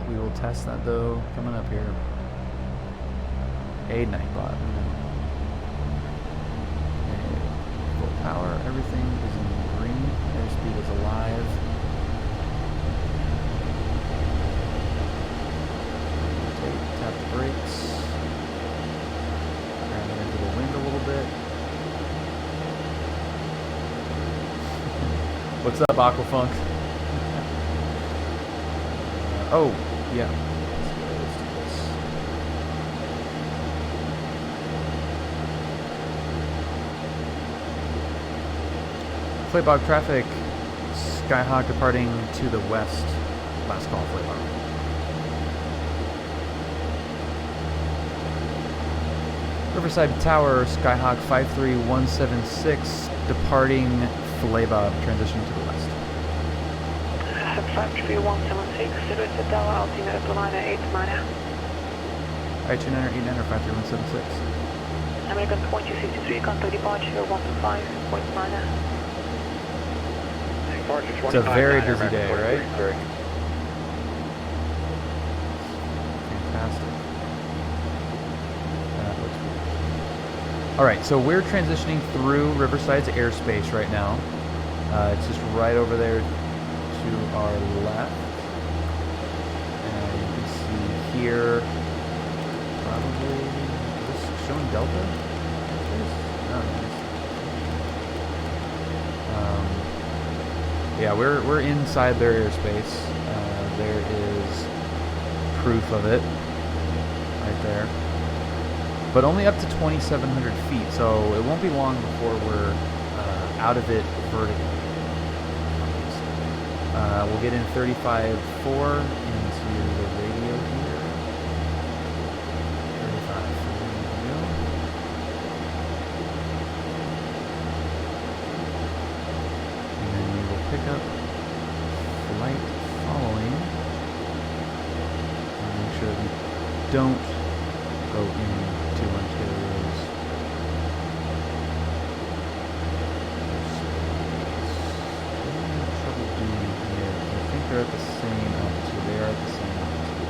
S1: We will test that though. Coming up here. A Nightbot. Full power. Everything is in green. Airspeed is alive. Tap the brakes. Into the wind a little bit. What's up, Aquafunk? Oh, yeah. Let's do this. Flay Bob traffic. Skyhawk departing to the west. Last call, Flay Bob. Riverside Tower, Skyhawk 53176, departing Flay Bob, transition to the west.
S4: 53176, reset tower, altimeter 2989.
S1: Alright, 2989 or 53176.
S4: American 2053, contact departure 125.9.
S1: It's a very busy day, right? Fantastic. Alright, so we're transitioning through Riverside's airspace right now. It's just right over there to our left. And you can see here, probably, is this showing Delta? Yeah, we're inside their airspace. There is proof of it right there. But only up to 2,700 feet, so it won't be long before we're out of it vertically. We'll get in 35.4 into the radio here. 35.4 radio. And then we will pick up flight following. And make sure that we don't go into Ontario's trouble doing here. I think they're at the same altitude. They are at the same altitude.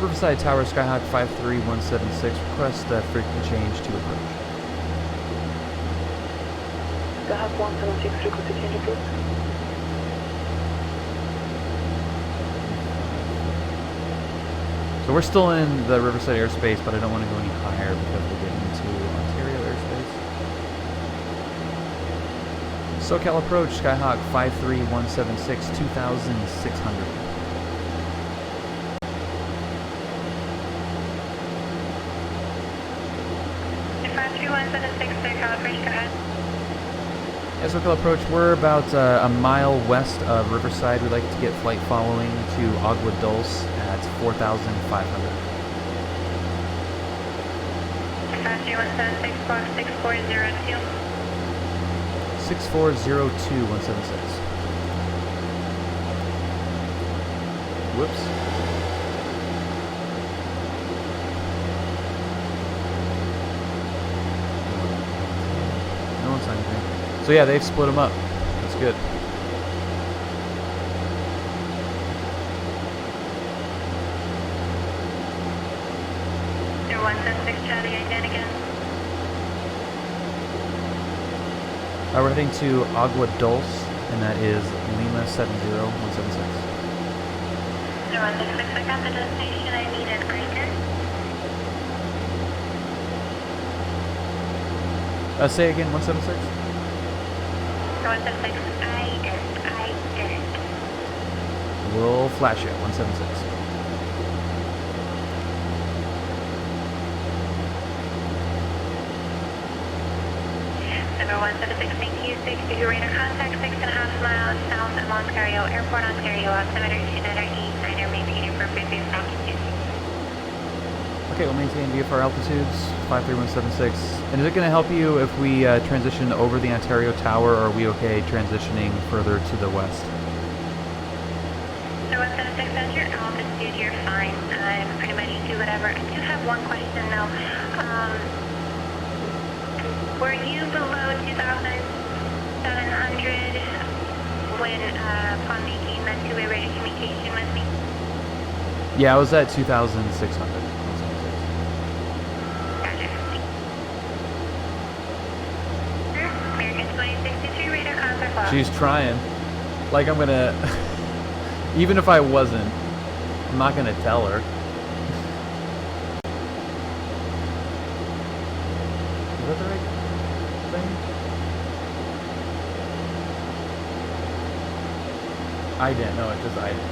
S1: Riverside Tower, Skyhawk 53176. Request frequency change to approach.
S4: Skyhawk 176, frequency change approved.
S1: So we're still in the Riverside airspace, but I don't want to go any higher because we're getting into Ontario airspace. SoCal approach, Skyhawk 53176, 2,600. Yeah, SoCal approach, we're about a mile west of Riverside. We'd like to get flight following to Agua Dulce at That's 4,500.
S9: Passenger 176, block 6402.
S1: 6402 176. Whoops. No one signed anything. So yeah, they've split them up. That's good.
S9: They're 176 Charlie, ident again.
S1: We're heading to Agua Dulce, and that is Lima 70176.
S9: They're 166, I got the destination. I need an ident.
S1: Say again, 176?
S9: 176, ident.
S1: We'll flash it, 176.
S9: Number 176, thank you. 60 radar contact, 6.5 miles south of Ontario Airport, Ontario, altimeter 2989, maintaining appropriate base altitude.
S1: Okay, we'll maintain VFR altitudes, 53176. And is it going to help you if we transition over the Ontario Tower, or are we okay transitioning further to the west?
S9: So 176, at your altitude, you're fine. Pretty much do whatever. I do have one question though. Were you below 2,700 when upon making that two-way radio communication with me?
S1: Yeah, I was at 2,600.
S9: Gotcha. American 2063 radar contact lost.
S1: She's trying. Like, I'm going to... Even if I wasn't, I'm not going to tell her. Is that the right thing? I didn't. No, it's just I didn't.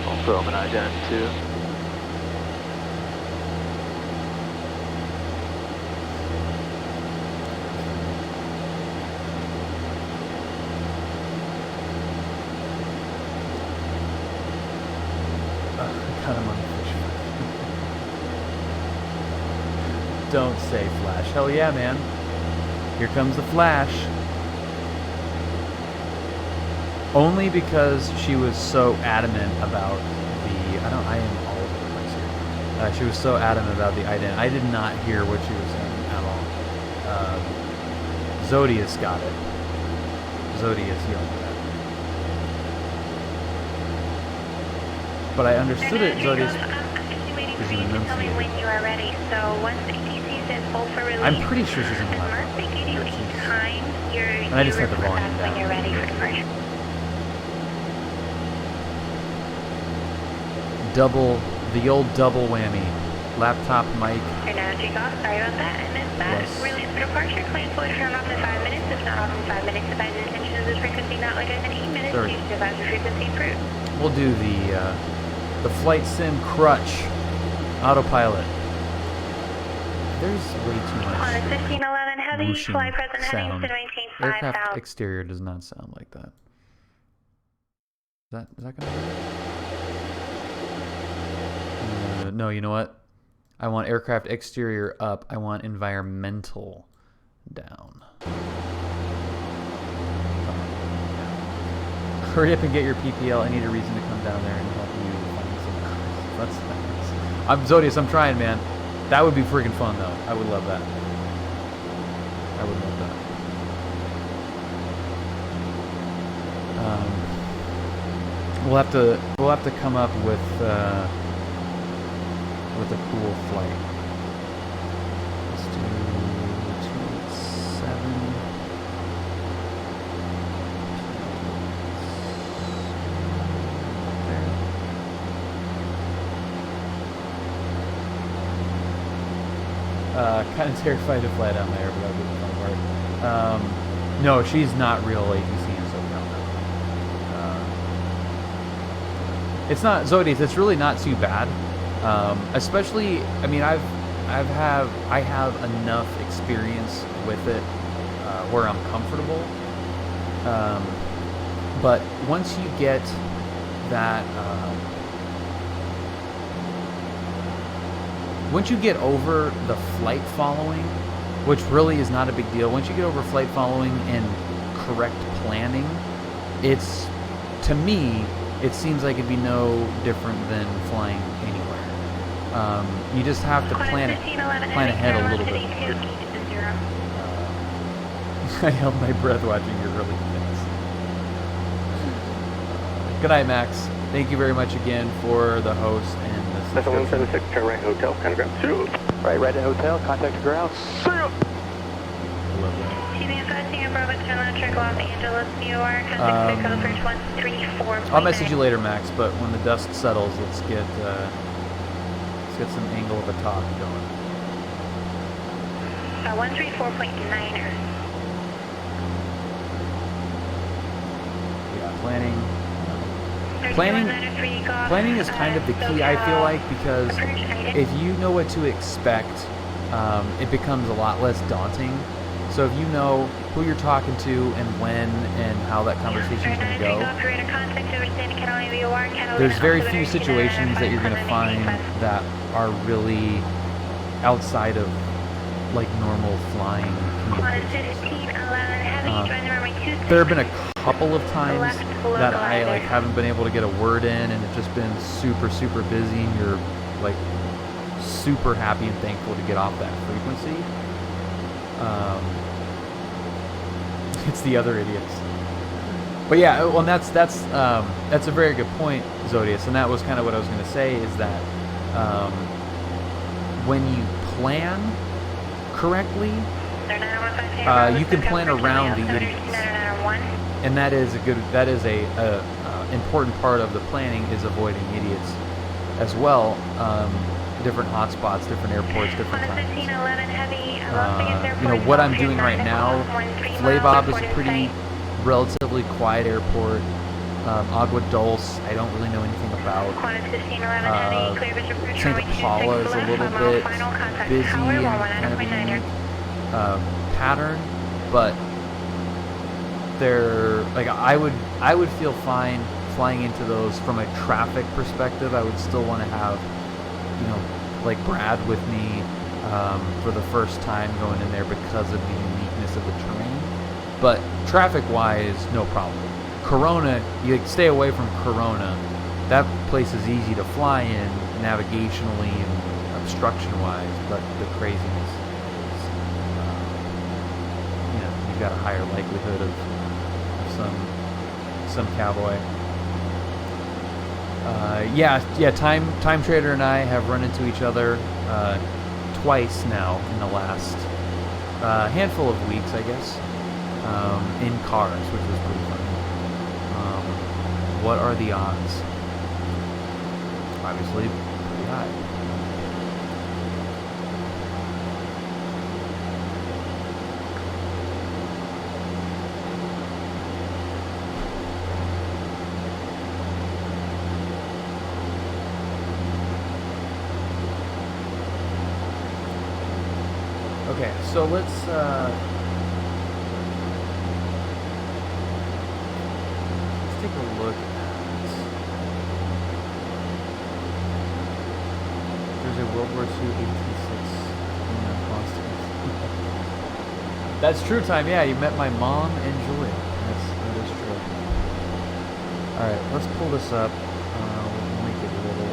S7: I'll throw him an ident too.
S1: Cut him on the fish. Don't say flash. Hell yeah, man. Here comes the flash. Only because she was so adamant about the... I am all over the place here. She was so adamant about the ident. I did not hear what she was saying at all. Zodius got it. Zodius yelled at. But I understood it, Zodius.
S9: I'm actually waiting for you to tell me when you are ready. So once the ATC says full for release,
S1: I'm pretty sure she's in the
S9: Mark,
S1: lab.
S9: they give you a time.
S1: And I just had the volume down.
S9: When you're ready for commercial.
S1: The old double whammy. Laptop mic.
S9: You're now takeoff. Sorry about that. I missed that.
S1: Yes.
S9: Release for departure. Claim fully turn off in 5 minutes. If not off in 5 minutes, advise the intention of this frequency not later than 8 minutes.
S1: Sorry.
S9: Use advise the frequency approved.
S1: We'll do the flight sim crutch autopilot. There's way too much
S9: On 1511 heavy,
S1: whooshing
S9: fly present heading
S1: sound.
S9: to maintain
S1: Aircraft
S9: 5,000.
S1: exterior does not sound like that. Is that gonna work? No, you know what? I want aircraft exterior up. I want environmental down. Hurry up and get your PPL. I need a reason to come down there and help you find some cars. That's nice. I'm Zodius. I'm trying, man. That would be freaking fun, though. I would love that. I would love that. We'll have to come up with a cool flight. Let's do 287. Kind of terrified to fly down there, but that would be the fun part. No, she's not real ATC in SoCal. It's not Zodiac. It's really not too bad. Especially, I mean, I have enough experience with it where I'm comfortable. But once you get that, once you get over the flight following, which really is not a big deal, once you get over flight following and correct planning, it's, to me, it seems like it'd be no different than flying anywhere. You just have to plan ahead a little bit. I held my breath watching your early things. Good night, Max. Thank you very much again for the host and the
S3: That's 176, turn right hotel, contact ground.
S7: Right at hotel, contact ground. See ya!
S1: I'll message you later, Max, but when the dust settles, let's get some angle of a talk going.
S9: 134.9er.
S1: Yeah, planning is kind of the key, I feel like, because if you know what to expect, it becomes a lot less daunting. So if you know who you're talking to and when and how that conversation is going to go, there's very few situations that you're going to find that are really outside of like normal flying communications. There have been a couple of times that I like haven't been able to get a word in, and it's just been super busy, and you're like super happy and thankful to get off that frequency. It's the other idiots. But yeah, well, that's a very good point, Zodius, and that was kind of what I was going to say, is that when you plan correctly, you can plan around the idiots, and that is a important part of the planning, is avoiding idiots as well. Different hotspots, different airports, different times. What I'm doing right now, Flay Bob is a pretty relatively quiet airport. Agua Dulce, I don't really know anything about. Santa Paula is a little bit busy and kind of a unique pattern, but they're like, I would feel fine flying into those from a traffic perspective. I would still want to have, like Brad with me for the first time going in there because of the uniqueness of the terrain. But traffic-wise, no problem. Corona, you stay away from Corona. That place is easy to fly in navigationally and obstruction-wise, but the craziness is, you've got a higher likelihood of some cowboy. Time Trader and I have run into each other twice now in the last handful of weeks, I guess, in cars, which was pretty funny. What are the odds? Obviously, pretty high. Okay, so let's take a look at, there's a World War II AT6 That's true, Time. Yeah, you met my mom and Julia. That is true. Alright, let's pull this up. We'll make it a little...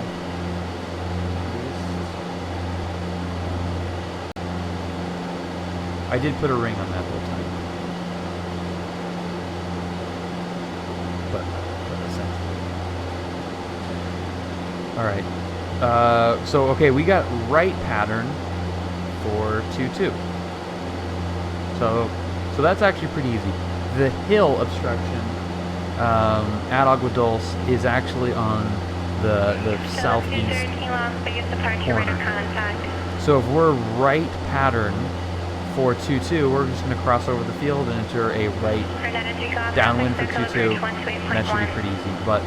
S1: I did put a ring on that whole time. But essentially. Alright. Okay, we got right pattern for 2-2. So that's actually pretty easy. The hill obstruction at Agua Dulce is actually on the southeast corner. So if we're right pattern for 2-2, we're just going to cross over the field and enter a right downwind for 2-2, and that should be pretty easy. But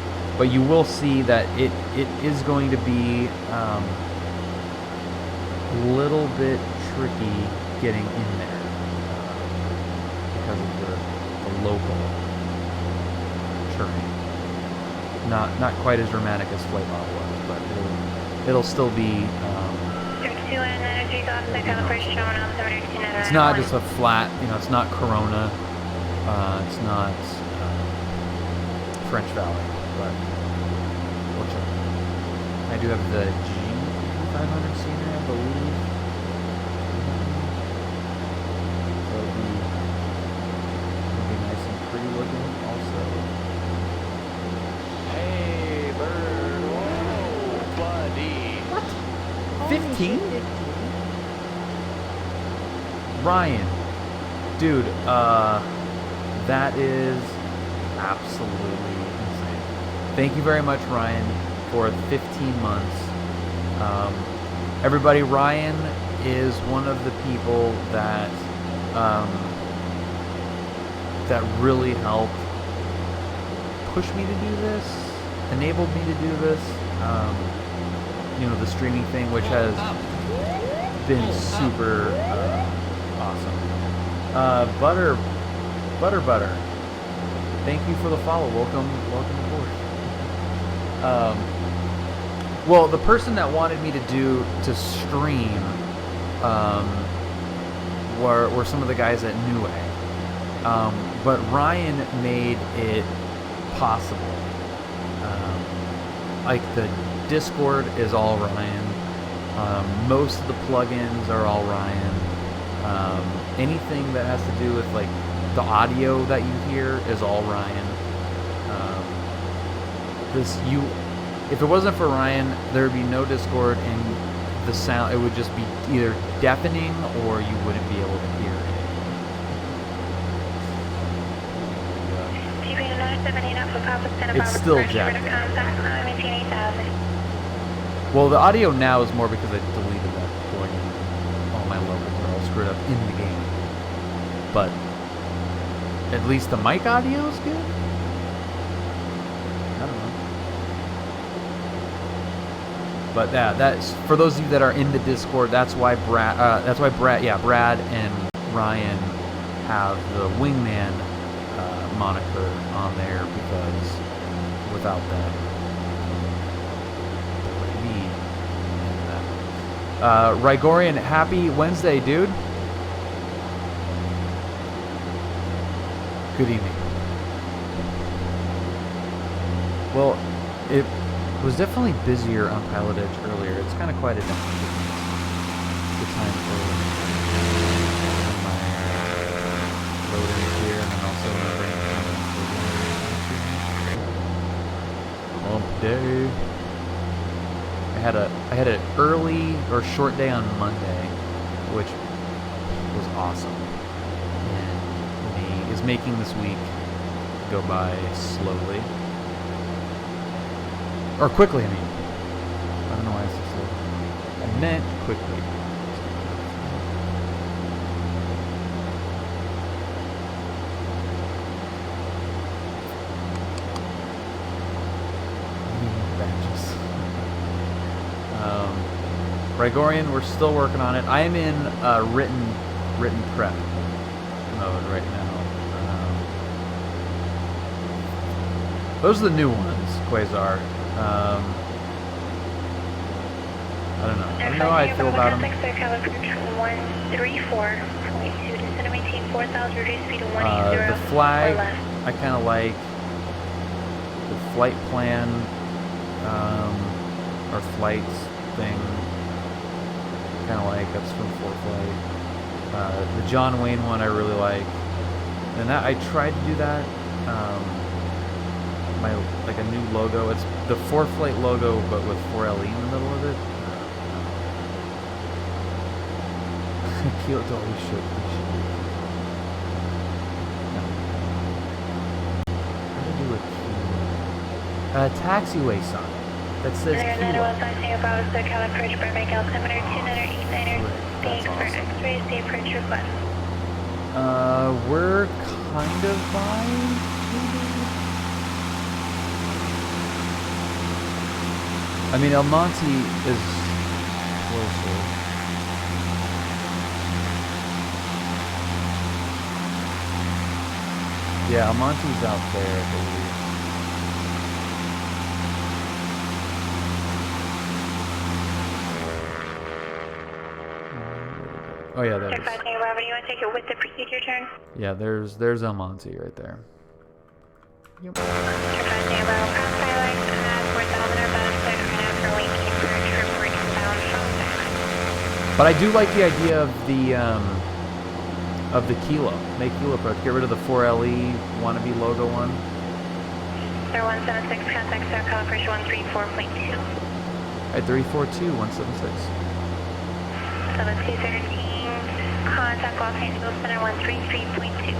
S1: you will see that it is going to be a little bit tricky getting in there because of the local terrain. Not quite as dramatic as Flay Bob was, but it'll still be. It's not just a flat, it's not Corona, it's not French Valley, but we'll check. I do have the G500 scenery, I believe. So it'll be nice and pretty looking also.
S11: Hey, bird, whoa, buddy.
S1: What? 15? Ryan, dude, that is absolutely insane. Thank you very much, Ryan, for 15 months. Everybody, Ryan is one of the people that that really helped push me to do this, enabled me to do this. The streaming thing, which has been super awesome. Butter. Thank you for the follow. Welcome aboard. Well, the person that wanted me to stream were some of the guys at Nue. But Ryan made it possible. Like the Discord is all Ryan. Most of the plugins are all Ryan. Anything that has to do with like the audio that you hear is all Ryan. If it wasn't for Ryan, there would be no Discord, and the sound, it would just be either deafening or you wouldn't be able to hear it. It's still jacked up. Well, the audio now is more because I deleted that plugin. All my levels are all screwed up in the game. But at least the mic audio is good? I don't know. But that's for those of you that are in the Discord. That's why Brad and Ryan have the Wingman moniker on there, because without that, Rigorian, happy Wednesday, dude. Good evening. Well, it was definitely busier on PilotEdge earlier. It's kind of quieted down. Good time for my loading here, and then also hump day. I had an early or short day on Monday, which was awesome, and is making this week go by slowly. Or quickly, I mean. I don't know why I said slowly. I meant quickly. Rigorian, we're still working on it. I am in written prep mode right now. Those are the new ones, Quasar. I don't know. I don't know how I feel about them. The flag, I kind of like. The flight plan, or flights thing, kind of like. That's from 4Flight. The John Wayne one I really like. And that I tried to do that. Like a new logo. It's the 4Flight logo, but with 4LE in the middle of it. Kyoto, we should. No. How to do a taxiway sign that says Kilo. We're kind of by. I mean, El Monte is closer. Yeah, El Monte's out there, I believe. Oh yeah, there it
S9: Certified
S1: is.
S9: Tango Bravo, do you want to take it with the procedure turn?
S1: Yeah, there's El Monte right there. Yep.
S9: Certified Tango Bravo, cross skyline, 4,000 or above, clear to turn out for lane keeper, trip inbound from skyline.
S1: But I do like the idea of the kilo. Make kilo approach. Get rid of the 4LE wannabe logo one.
S9: Sir 176, contact Star calibration 134.2.
S1: Alright, 342 176.
S9: 7213, contact Los Angeles Center 133.2.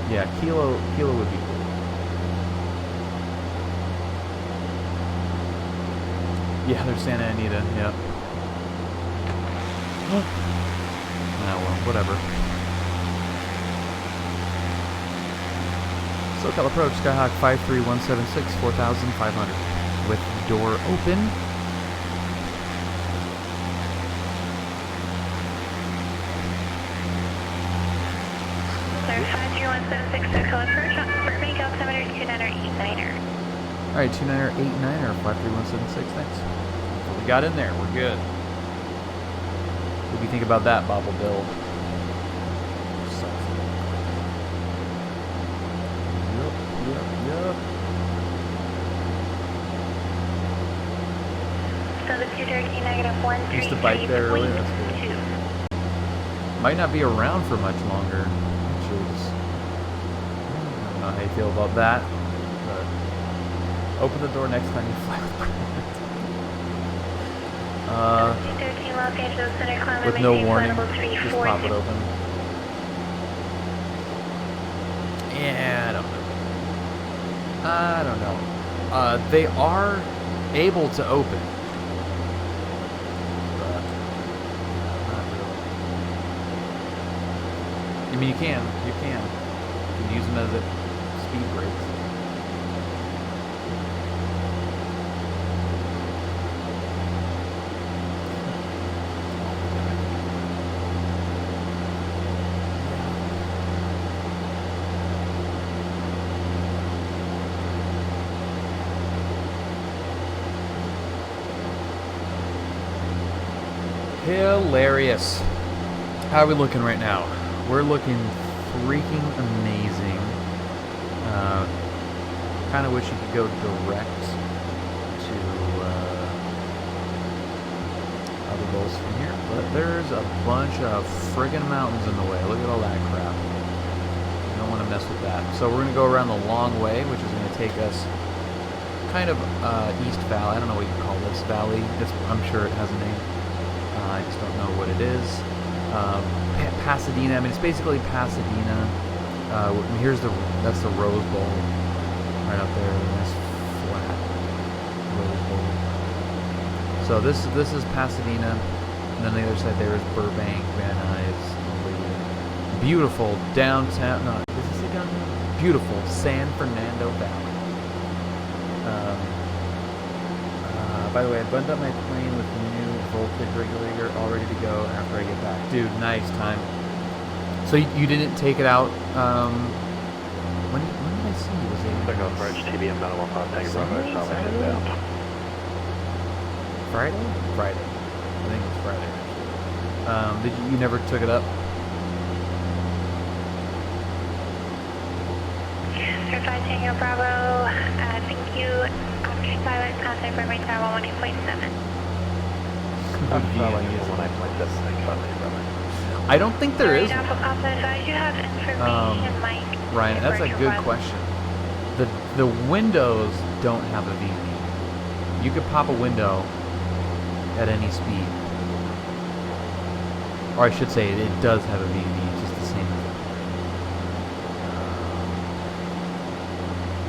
S1: Yeah, kilo would be cool. Yeah, there's Santa Anita. Yeah. Ah, well, whatever. SoCal approach, Skyhawk 53176, 4,500. With door open.
S9: Sir 53176, SoCal approach, Burbank altimeter 2989er.
S1: Alright, 2989 or 53176, thanks. So we got in there, we're good. What do you think about that, Bobble Bill? Yep.
S9: 7213, negative 133.2.
S1: Used to bike there earlier, that's cool. Might not be around for much longer, which is... I don't know how you feel about that, but... Open the door next time you fly with
S9: Los Angeles Center, climb
S1: with no warning, just pop it open. Yeah, I don't know. They are able to open, but not really. I mean, you can use them as a speed brakes. Hilarious. How are we looking right now? We're looking freaking amazing. Kind of wish you could go direct to Agua Dulce from here, but there's a bunch of friggin' mountains in the way. Look at all that crap. You don't want to mess with that. So we're going to go around the long way, which is going to take us kind of East Valley. I don't know what you call this valley. I'm sure it has a name. I just don't know what it is. Pasadena. I mean, it's basically Pasadena. That's the Rose Bowl right up there. Nice flat Rose Bowl. So this is Pasadena, and then the other side there is Burbank, Van Nuys, beautiful downtown. No, does it say downtown? Beautiful San Fernando Valley. By the way, I buttoned up my plane with new voltage regulator all ready to go after I get back. Dude, nice time. So you didn't take it out, when did I see you? Was it
S2: Takeoff approach, TBM 915, Tango Bravo, Southwest inbound.
S1: Friday? Friday. I think it was Friday. You never took it up?
S9: Certified Tango Bravo, thank you. After silent, contact Burbank Tower 118.7.
S1: I don't think there is. Ryan, that's a good question. The windows don't have a VV. You could pop a window at any speed. Or I should say it does have a VV, it's just the same as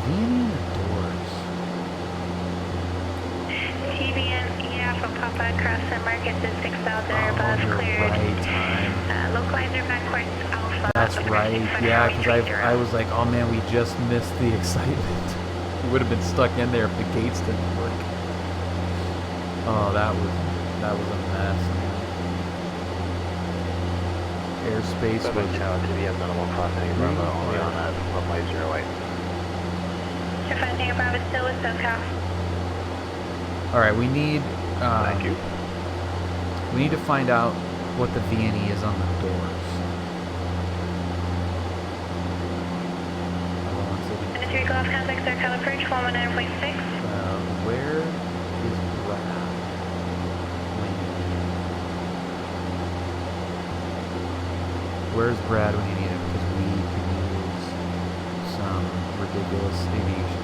S1: VV in the doors.
S9: TBM, from Papa across the markets is 6,000 or above, cleared.
S1: Right time.
S9: Localizer backwards Alpha.
S1: That's right, yeah, because I was like, oh man, we just missed the excitement. We would have been stuck in there if the gates didn't work. Oh, that was a mess, man. Airspace was...
S2: TBM minimal crossing, Bravo, only on that runway 08.
S9: Certified Tango Bravo still with SoCal.
S1: Alright, we need...
S2: Thank you.
S1: We need to find out what the VNE is on the doors.
S9: Takeoff, contact Sir California 119.6.
S1: Where is Brad? Where's Brad when you need him? Because we can use some ridiculous aviation.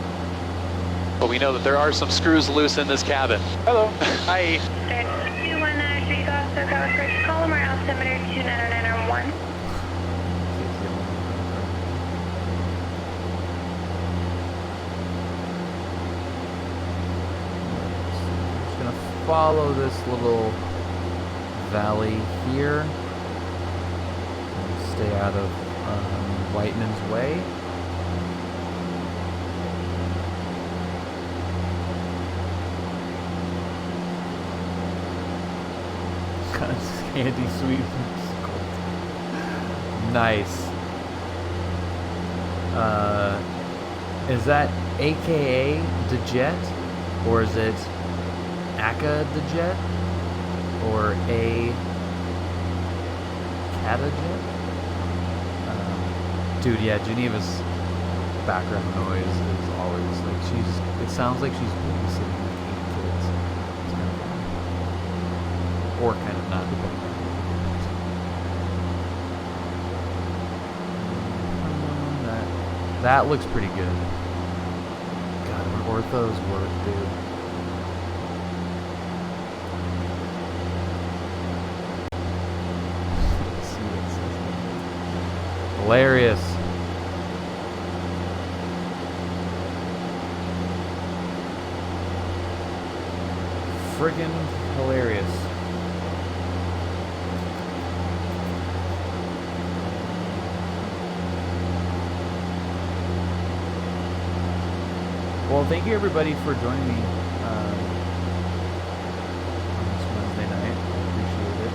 S7: But we know that there are some screws loose in this cabin. Hello. Hi.
S9: 219 Takeoff, Sir California, call him or altimeter 29901.
S1: Follow this little valley here and stay out of Whiteman's way. Kind of candy sweet. Nice. Is that AKA the jet, or is it Agua the jet, or a Cata jet? Dude, yeah, Geneva's background noise is always like it sounds like she's babysitting like 8 kids. It's kind of fun. Or kind of not, depending on that looks pretty good. God, when orthos work, dude. Hilarious. Friggin' hilarious. Well, thank you everybody for joining me on this Wednesday night. I appreciate it.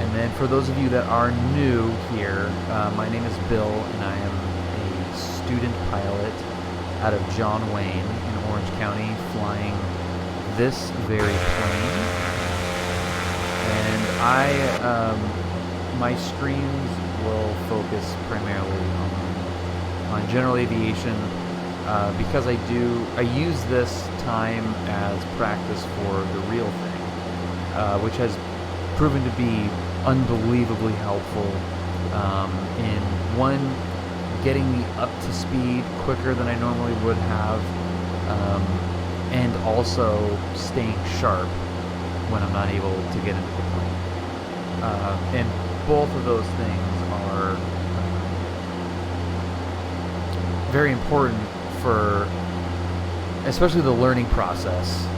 S1: And then for those of you that are new here, my name is Bill, and I am a student pilot out of John Wayne in Orange County, flying this very plane. And my streams will focus primarily on general aviation, because I use this time as practice for the real thing, which has proven to be unbelievably helpful in getting me up to speed quicker than I normally would have, and also staying sharp when I'm not able to get into the plane. And both of those things are very important for especially the learning process,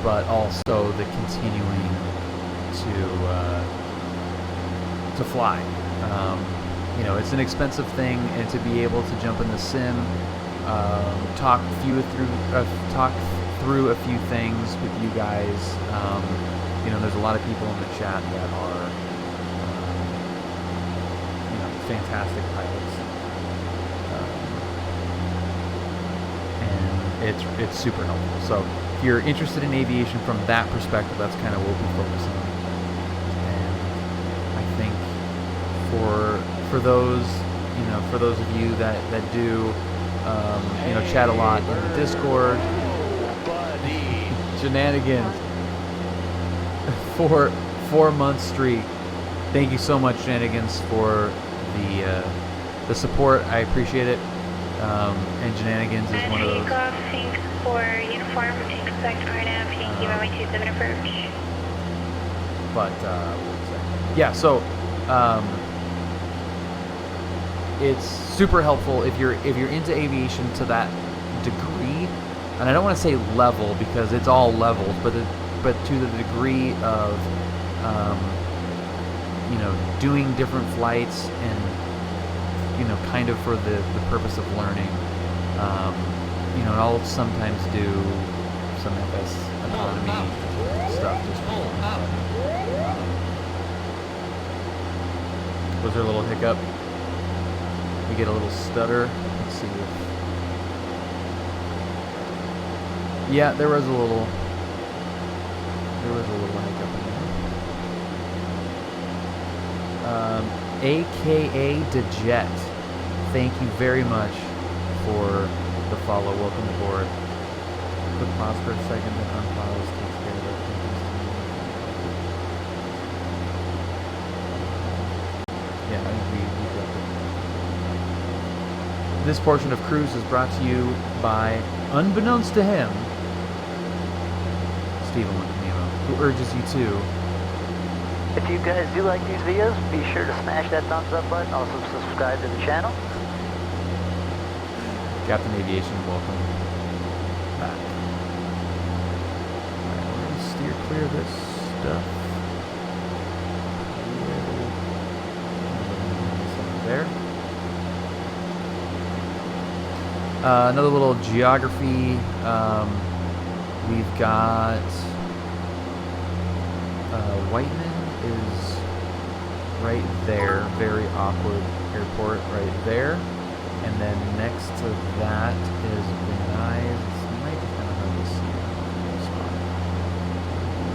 S1: but also the continuing to fly. You know, it's an expensive thing, and to be able to jump in the sim, talk through a few things with you guys. You know, there's a lot of people in the chat that are you know, fantastic pilots, and it's super helpful. So if you're interested in aviation from that perspective, that's kind of what we focus on. And I think for those, you know, for those of you that do you know, chat a lot in the Discord, shenanigans, 4-month streak. Thank you so much, Shenanigans, for the support. I appreciate it. And Shenanigans is one of those.
S9: Thanks for uniform. Expect RNAV. Thank you. Runway 27 approach.
S1: But yeah, so it's super helpful if you're into aviation to that degree, and I don't want to say level because it's all levels, but to the degree of you know, doing different flights and, you know, kind of for the purpose of learning. You know, and I'll sometimes do some FS autonomy stuff just for fun. Was there a little hiccup? We get a little stutter. Let's see if Yeah, there was a little hiccup in there. AKA Dejet, thank you very much for the follow. Welcome aboard. Quick pause for a second, then unpause, takes care of it. Yeah, I think we got it. This portion of Cruise is brought to you by, unbeknownst to him, Stephen Nemo, who urges you to.
S6: If you guys do like these videos, be sure to smash that thumbs up button. Also subscribe to the channel.
S1: Captain Aviation, welcome back. Alright, we're going to steer clear of this stuff. There. Another little geography. We've got Whiteman is right there. Very awkward airport right there. And then next to that is Van Nuys. It might be kind of hard to see this spot.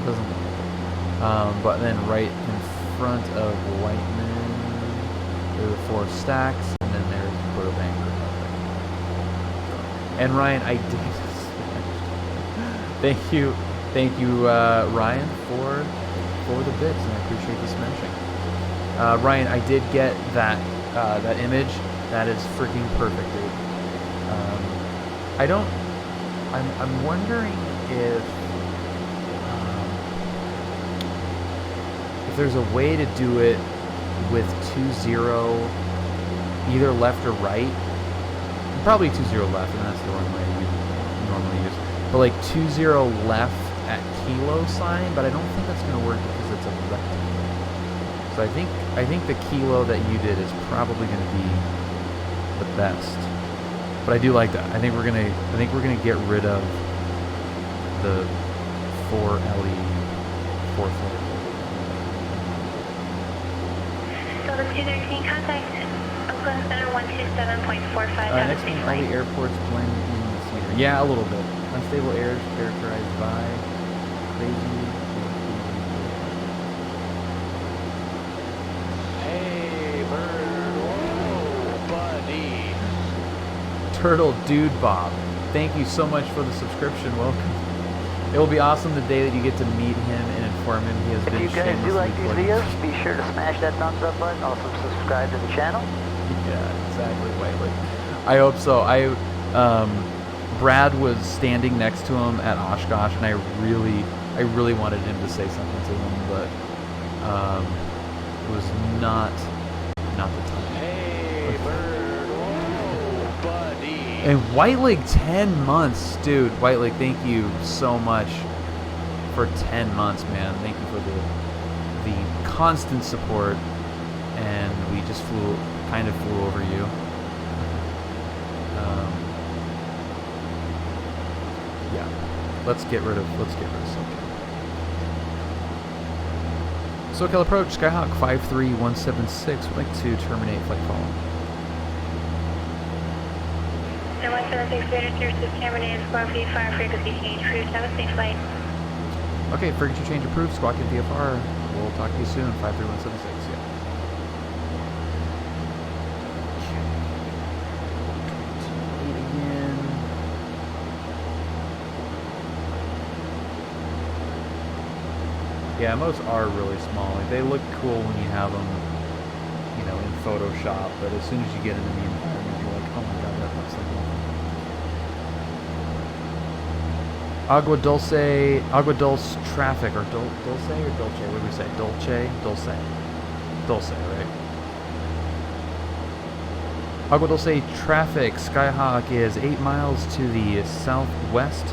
S1: Doesn't look like it. But then right in front of Whiteman, there are 4 stacks, and then there's Burbank. And Ryan, I did. Thank you, Ryan, for the bits, and I appreciate the smashing. Ryan, I did get that image. That is freaking perfect, dude. I'm wondering if there's a way to do it with 2-0 either left or right. Probably 2-0 left, and that's the runway we normally use. But like 2-0 left at kilo sign, but I don't think that's gonna work because it's a rectangle. So I think the kilo that you did is probably gonna be the best. But I do like that. I think we're gonna get rid of the 4 LE 4 floor.
S9: So the 213 contact Oakland Center 127.45.
S1: Next thing, all the airports blend in the scenery. Yeah, a little bit. Unstable airs characterized by crazy.
S11: Hey, bird. Whoa, buddy.
S1: Turtle Dude Bob, thank you so much for the subscription. Welcome. It will be awesome the day that you get to meet him and inform him he has been.
S6: If you guys do like these videos, be sure to smash that thumbs up button. Also subscribe to the channel.
S1: Yeah, exactly, Whiteley. I hope so. Brad was standing next to him at Oshkosh, and I really wanted him to say something to him, but it was not the time.
S11: Hey, bird. Whoa, buddy.
S1: And Whiteley, 10 months, dude. Whiteley, thank you so much for 10 months, man. Thank you for the constant support, and we just kind of flew over you. Yeah, let's get rid of SoCal. SoCal approach, Skyhawk 53176. Would like to terminate flight follow.
S9: 176 registered to terminate squawk VFR frequency change approved. Have a safe flight.
S1: Okay, frequency change approved. Squawk in VFR. We'll talk to you soon. 53176. Yeah. Yeah, most are really small. Like, they look cool when you have them, you know, in Photoshop, but as soon as you get into the environment, you're like, oh my god, that looks like nothing. Agua Dulce traffic, or Dulce or Dolce? What do we say? Dulce, right? Agua Dulce traffic. Skyhawk is 8 miles to the southwest.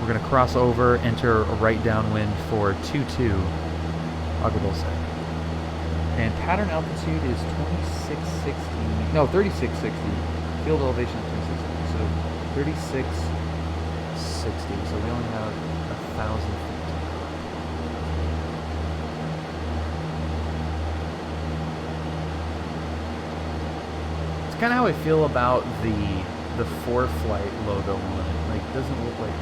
S1: We're going to cross over, enter a right downwind for 22 Agua Dulce. And pattern altitude is 3660. Field elevation is 2660. So 3660. So we only have 1,000 feet. It's kind of how I feel about the 4-flight logo on it. Like, it doesn't look like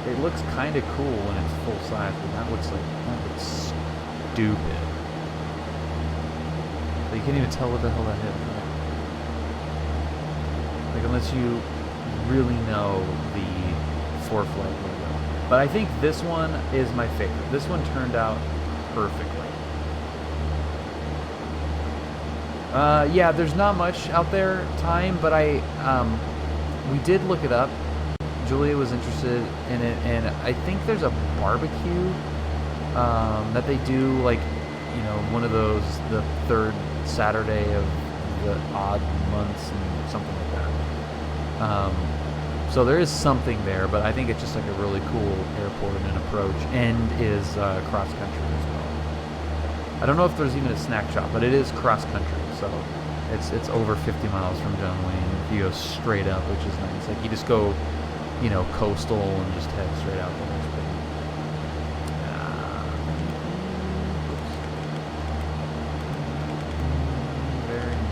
S1: It looks kind of cool when it's full size, but that looks stupid. Like, you can't even tell what the hell that is. Like, unless you really know the ForFlight logo. But I think this one is my favorite. This one turned out perfectly. Yeah, there's not much out there, time, but we did look it up. Julia was interested in it, and I think there's a barbecue that they do, like, you know, one of those, the third Saturday of the odd months and something like that. So there is something there, but I think it's just like a really cool airport and approach, and is cross country as well. I don't know if there's even a snack shop, but it is cross country, so it's over 50 miles from John Wayne if you go straight up, which is nice. Like, you just go, you know, coastal and just head straight out there. It's pretty. Very much.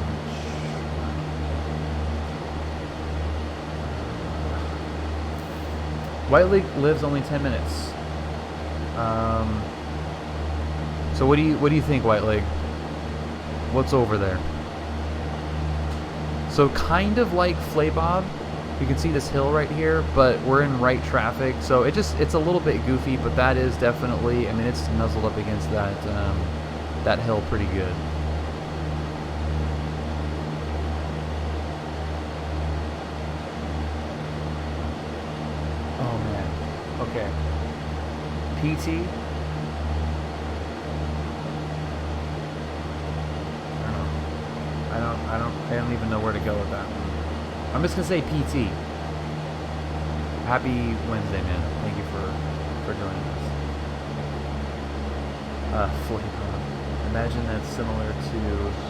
S1: White Lake lives only 10 minutes. So what do you think, White Lake? What's over there? So kind of like Flay Bob. You can see this hill right here, but we're in right traffic, so it's a little bit goofy, but that is definitely, I mean, it's nuzzled up against that hill pretty good. Oh man. Okay. PT. I don't even know where to go with that one. I'm just gonna say PT. Happy Wednesday, man. Thank you for joining us. Flay Bob. Imagine that's similar to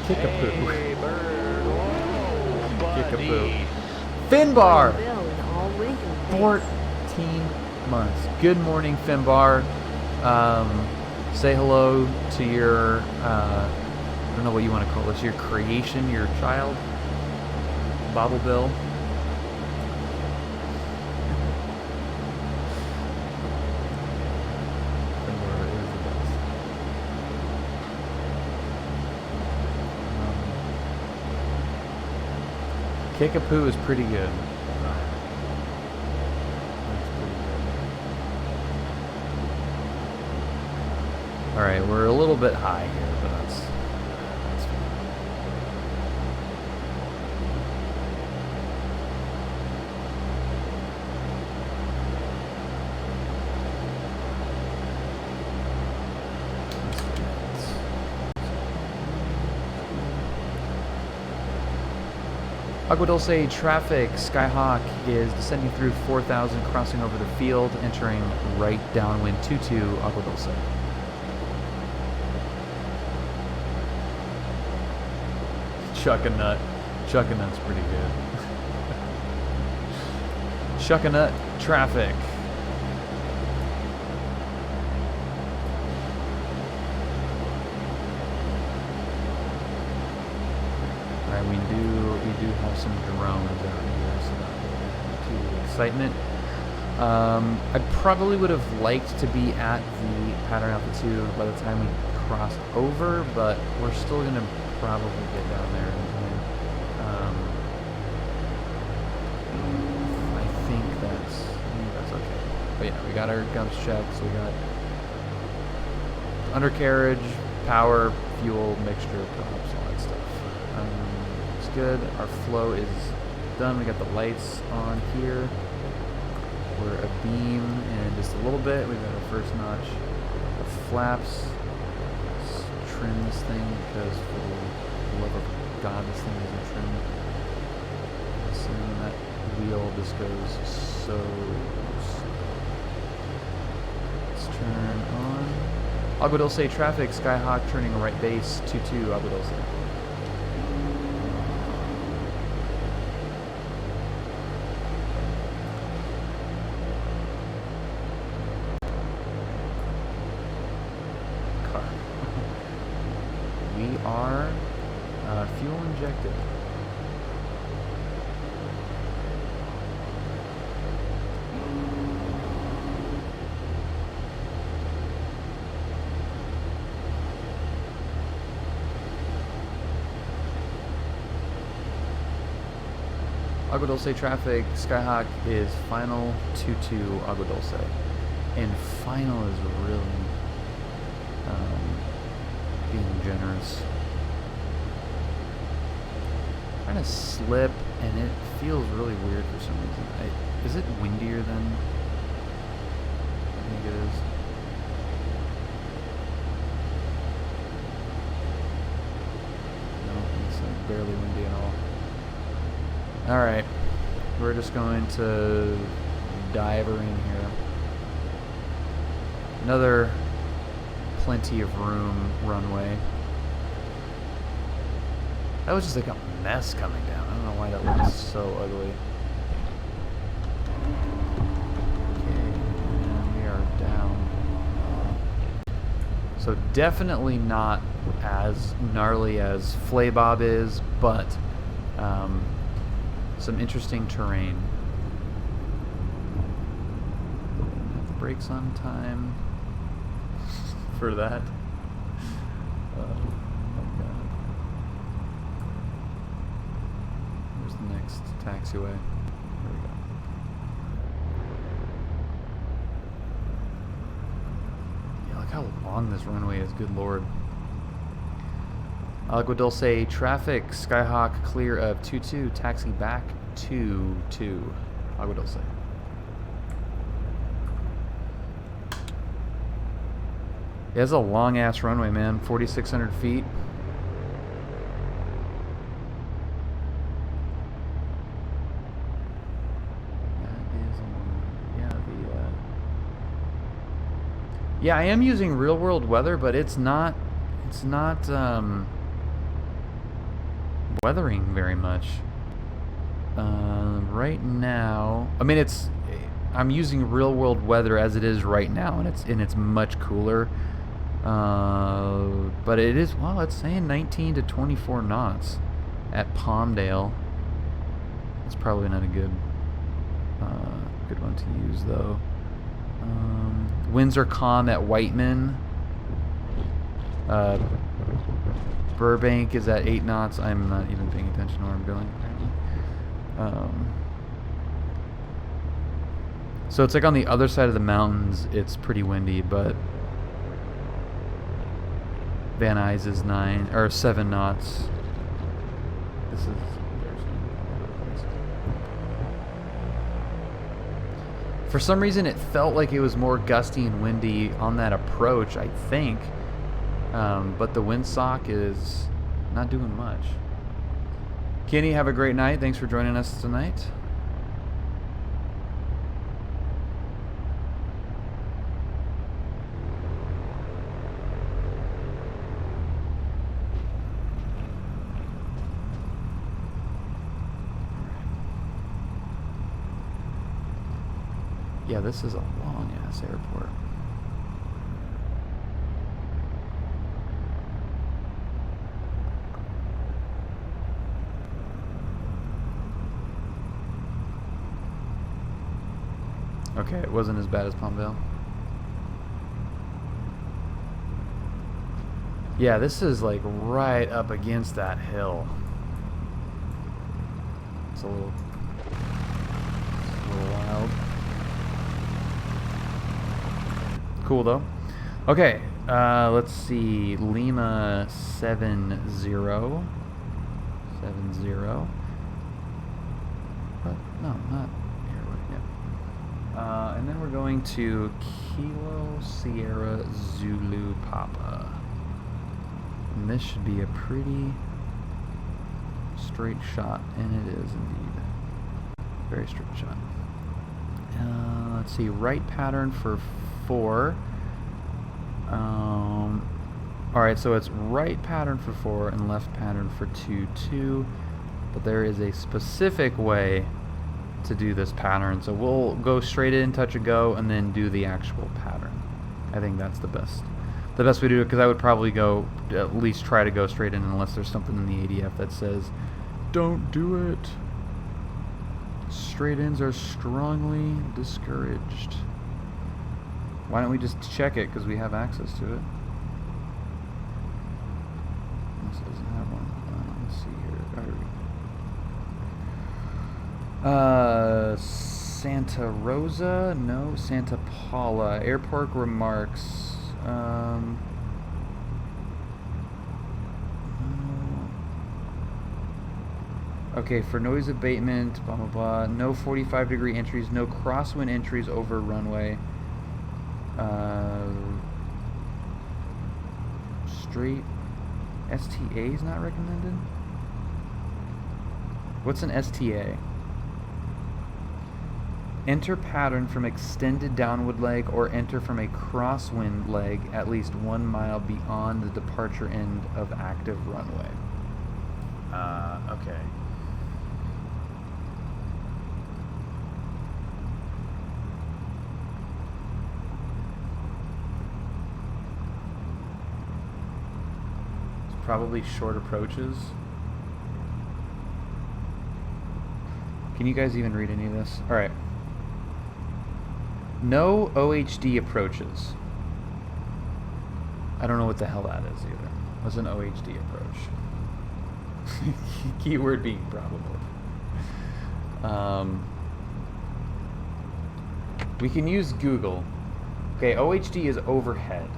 S1: Kickapoo.
S11: Hey, bird. Whoa,
S1: Kickapoo.
S11: buddy.
S1: Finbar.
S8: Bill in all Lincoln
S1: 14 months. Good morning, Finbar. Say hello to your I don't know what you want to call this, your creation, your child, Bobble Bill. Kickapoo is pretty good. All right, we're a little bit high here, but that's fine. Agua Dulce traffic, Skyhawk is descending through 4,000, crossing over the field, entering right downwind 22, Agua Dulce. Chuck a nut. Chuck a nut's pretty good. Chuck a nut traffic. Alright, we do have some drones out here, so not too excitement. I probably would have liked to be at the pattern altitude by the time we crossed over, but we're still going to probably get down there in time. I think that's okay. But yeah, we got our gumps checked, so we got undercarriage, power, fuel, mixture, props, all that stuff. It's good. Our flow is done. We got the lights on here. We're a beam in just a little bit. We've got our first notch of flaps. Let's trim this thing because for the love of God, this thing isn't trimmed. Soon that wheel just goes so slow. Let's turn on. Agua Dulce traffic, Skyhawk turning right base, 22 Agua Dulce. We are fuel injected. Agua Dulce traffic, Skyhawk is final 22 Agua Dulce. And final is really being generous. Trying to slip, and it feels really weird for some reason. Is it windier than I think it is? No, it's like barely windy at all. Alright, we're just going to dive her in here. Another plenty of room runway. That was just like a mess coming down. I don't know why that looks so ugly. Okay, and we are down. So definitely not as gnarly as Flay Bob is, but some interesting terrain. Have the brakes on time for that. Oh god. Where's the next taxiway? There we go. Yeah, look how long this runway is, good lord. Agua Dulce traffic, Skyhawk clear of 22, taxi back to 2, Agua Dulce. Yeah, it's a long ass runway, man, 4,600 feet. Yeah, I am using real world weather, but it's not weathering very much. Right now, I mean I'm using real world weather as it is right now, and it's much cooler. But it is, well, it's saying 19 to 24 knots at Palmdale. It's probably not a good one to use though. Winds are calm at Whiteman. Burbank is at 8 knots. I'm not even paying attention to where I'm going apparently. So it's like on the other side of the mountains, it's pretty windy, but Van Nuys is 7 knots. This is for some reason it felt like it was more gusty and windy on that approach, I think. But the windsock is not doing much. Kenny, have a great night. Thanks for joining us tonight. Yeah, this is a long-ass airport. Okay, it wasn't as bad as Palmdale. Yeah, this is like right up against that hill. It's a little wild. Cool though. Okay, let's see. Lima 70. But no, not here. Yeah. And then we're going to Kilo Sierra Zulu Papa. And this should be a pretty straight shot, and it is indeed. Very straight shot. Let's see, right pattern for 4. Alright, so it's right pattern for 4 and left pattern for 2-2, but there is a specific way to do this pattern, so we'll go straight in, touch and go, and then do the actual pattern. I think that's the best way to do it, because I would probably go, at least try to go straight in unless there's something in the ADF that says, don't do it. Straight ins are strongly discouraged. Why don't we just check it, because we have access to it. This doesn't have one. Let's see here. Santa Rosa? No, Santa Paula. Airport remarks. Okay, for noise abatement, blah, blah, blah. No 45-degree entries, no crosswind entries over runway. Straight STA is not recommended? What's an STA? Enter pattern from extended downwind leg or enter from a crosswind leg at least 1 mile beyond the departure end of active runway. Okay. It's probably short approaches. Can you guys even read any of this? All right. No OHD approaches. I don't know what the hell that is either. What's an OHD approach? Keyword being probably. We can use Google. Okay, OHD is overhead.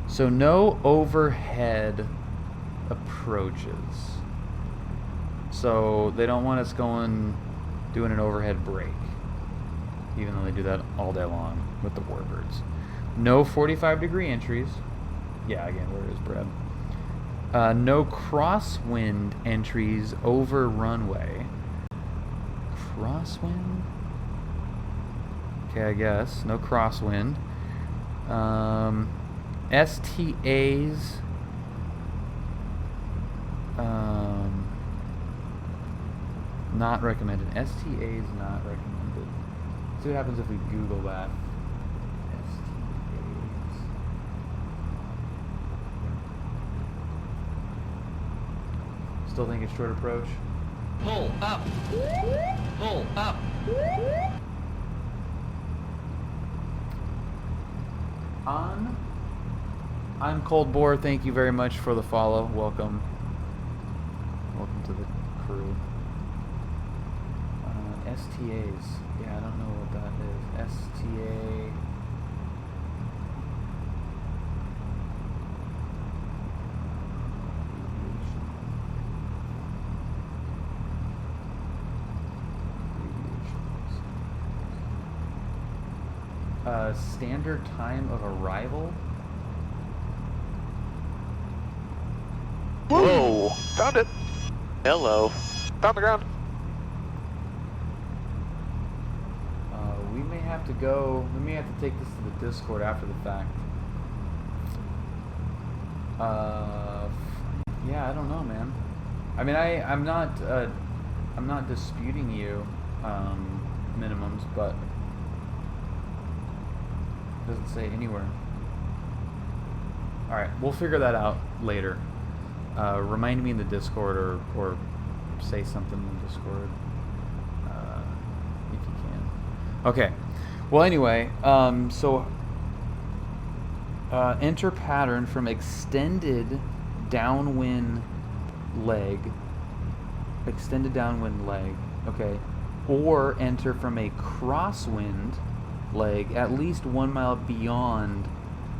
S1: So no overhead approaches. So they don't want us doing an overhead break, even though they do that all day long with the warbirds. No 45-degree entries. Yeah, again, where is Brad? No crosswind entries over runway. Crosswind? Okay, I guess. No crosswind. STAs. Not recommended. STAs not recommended. See what happens if we Google that. STAs. Still think it's short approach?
S11: Pull up. Pull up.
S1: I'm Cold Bore. Thank you very much for the follow. Welcome. Welcome to the crew. STAs. Yeah, I don't know what that is. STA. Standard time of arrival.
S7: Whoa! Found it! Hello. Found the ground.
S1: We may have to go. We may have to take this to the Discord after the fact. Yeah, I don't know, man. I mean, I'm not disputing you minimums, but it doesn't say anywhere. All right, we'll figure that out later. Remind me in the Discord or say something in the Discord if you can. Okay. Well, anyway, so enter pattern from extended downwind leg. Extended downwind leg. Okay. Or enter from a crosswind leg at least 1 mile beyond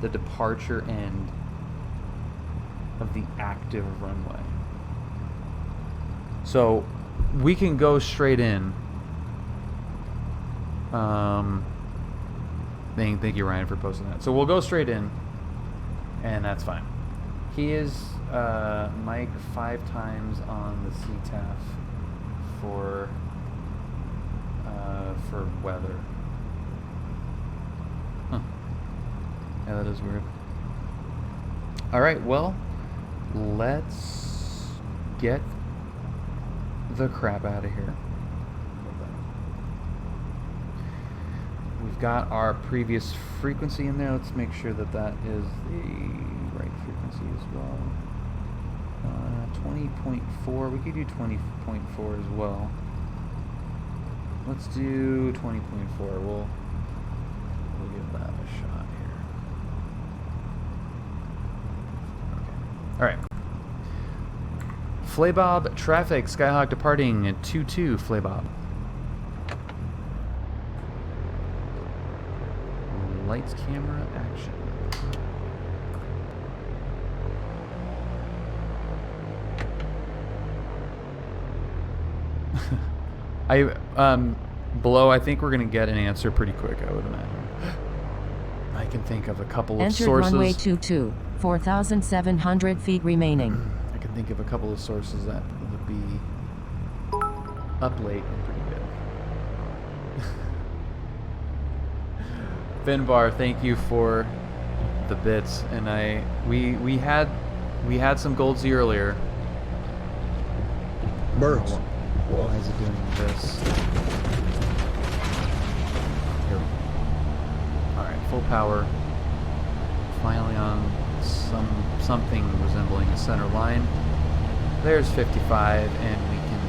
S1: the departure end of the active runway. So we can go straight in. Thank you, Ryan, for posting that. So we'll go straight in, and that's fine. He is Mike 5 times on the CTAF for weather. Huh. Yeah, that is weird. All right, well, let's get the crap out of here. We've got our previous frequency in there. Let's make sure that that is the right frequency as well. 20.4. We could do 20.4 as well. Let's do 20.4. We'll give that a shot here. Okay. All right. Flay Bob, traffic, Skyhawk departing at 22, Flay Bob. Lights, camera, action. Below, I think we're gonna get an answer pretty quick, I would imagine. I can think of a couple of sources.
S10: Runway 22, 4,700 feet remaining.
S1: I can think of a couple of sources that would be up late and pretty good. Finbar, thank you for the bits, and we had some gold Z earlier.
S12: Birds.
S1: Why is it doing this? Here. Alright, full power. Finally on something resembling a center line. There's 55, and we can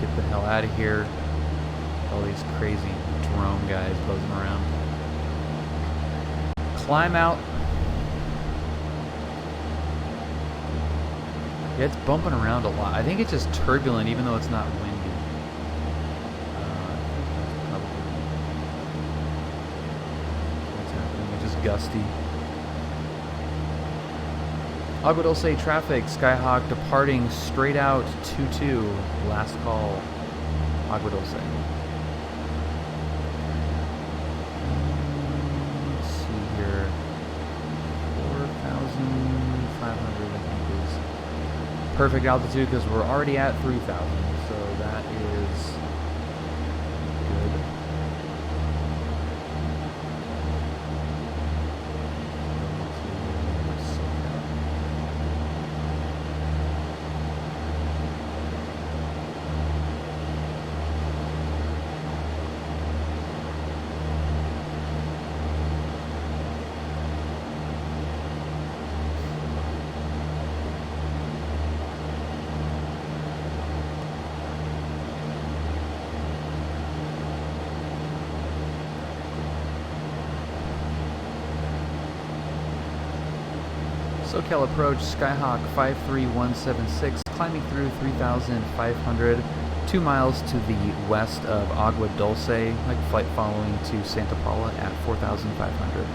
S1: get the hell out of here. All these crazy drone guys buzzing around. Climb out. Yeah, it's bumping around a lot. I think it's just turbulent, even though it's not windy. What's happening? It's just gusty. Agua Dulce traffic, Skyhawk departing straight out 22. Last call, Agua Dulce. Let's see here. 4,500, I think, is perfect altitude because we're already at 3,000, so that is good. SoCal approach, Skyhawk 53176, climbing through 3,500, 2 miles to the west of Agua Dulce, like flight following to Santa Paula at 4,500.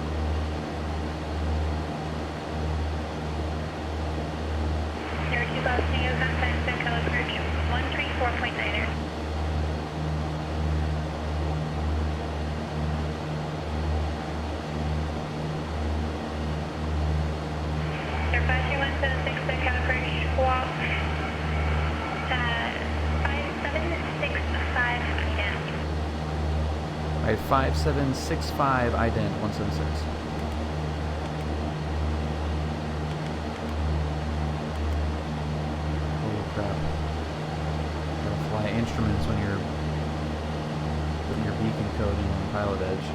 S9: There are 2 Bob Tango contact, SoCal approach 134.9er. Air 53176, SoCal approach, walk 5765 ident.
S1: Alright, 5765 ident 176. Holy crap. Gotta fly instruments when you're putting your beacon code in on PilotEdge.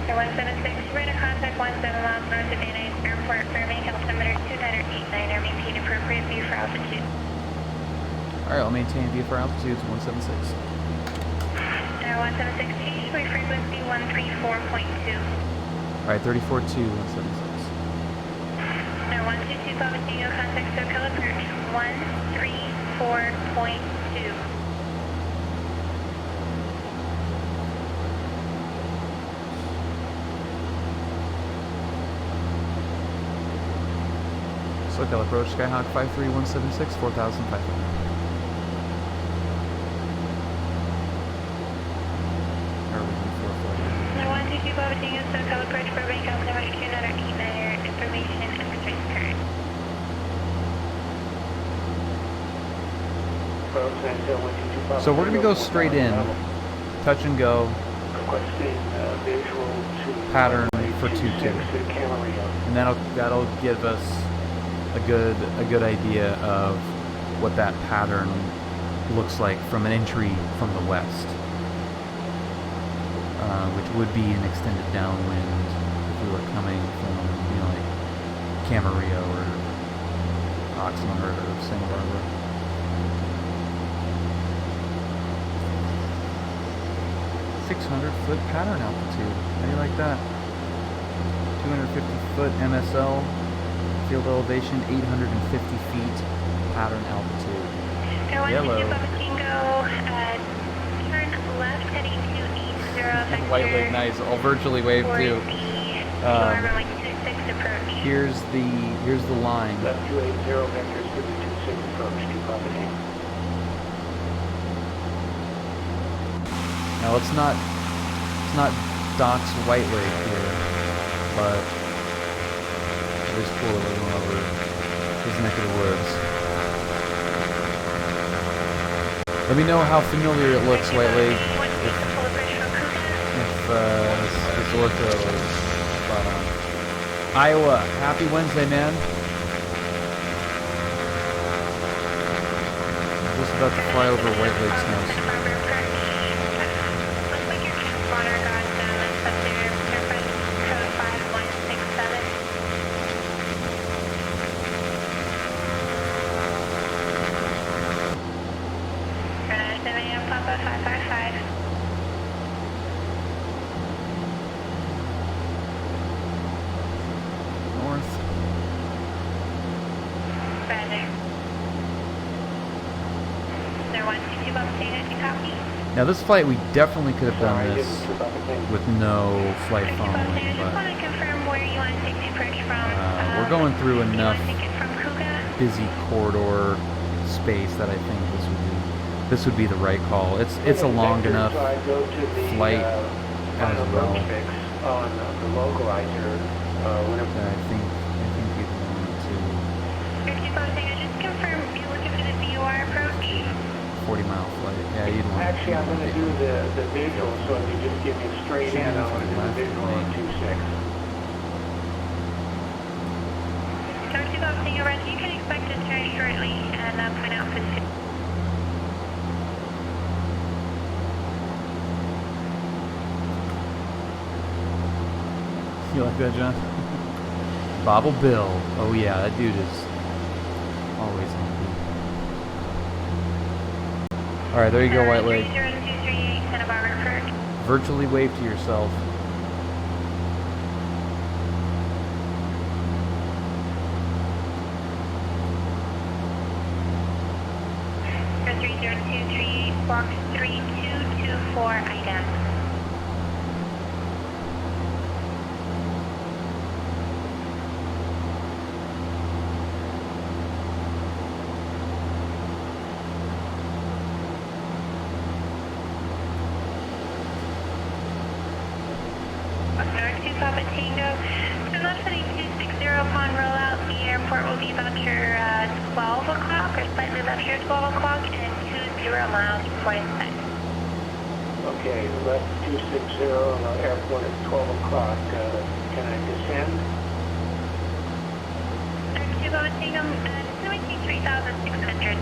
S9: Air 176, radar contact 17 miles north of Van Nuys Airport, Fairbank, altimeter 2989er, maintain appropriate view for altitude.
S1: Alright, I'll maintain view for altitude 176.
S9: Air 176, change to frequency 134.2.
S1: Alright, 34.2, 176.
S9: Air 122, Papa Tango, contact SoCal approach 134.2.
S1: SoCal approach, Skyhawk 53176, 4,500.
S9: Air 122, Papa Tango, SoCal approach, Burbank, altimeter 2989er, information extra current.
S1: So we're going to go straight in, touch and go.
S6: Requesting visual
S1: pattern for 2-2, and that'll give us a good idea of what that pattern looks like from an entry from the west, which would be an extended downwind if we were coming from, you know, like Camarillo or Oxnard or Santa Barbara. .600-foot pattern altitude. How do you like that? 250-foot MSL, field elevation 850 feet, pattern altitude. Yellow.
S9: Turn left heading to 80
S1: White Lake, nice. I'll virtually wave too. Here's the line.
S6: Left 280 vectors to the 26 approach to Copenhagen.
S1: Now it's not Doc's White Lake here, but it is cool that we're going over his neck of the woods. Let me know how familiar it looks, White Lake. If this ortho is spot on. Iowa, happy Wednesday, man. Just about to fly over White Lake Snows. Now this flight, we definitely could have done this with no flight following, but we're going through enough busy corridor space that I think this would be the right call. It's a long enough flight as well. I think we'd want to. 40-mile flight. Yeah, you'd want.
S6: Actually, I'm going to do the visual, so if you just give me a straight in, I'm going to do the visual on 26.
S9: You can expect to turn shortly and point out for the.
S1: You like that, John? Bobble Bill. Oh yeah, that dude is always on beat. Alright, there you go, White Lake. Virtually wave to yourself.
S9: Box 3224 Ida. Papa Tango. So left heading 260 upon rollout, the airport will be about your 12 o'clock or slightly left your 12 o'clock and 20 miles before impact.
S6: Okay, left 260 and the airport at 12 o'clock. Can I descend?
S9: Papa Tango, destination 3,600.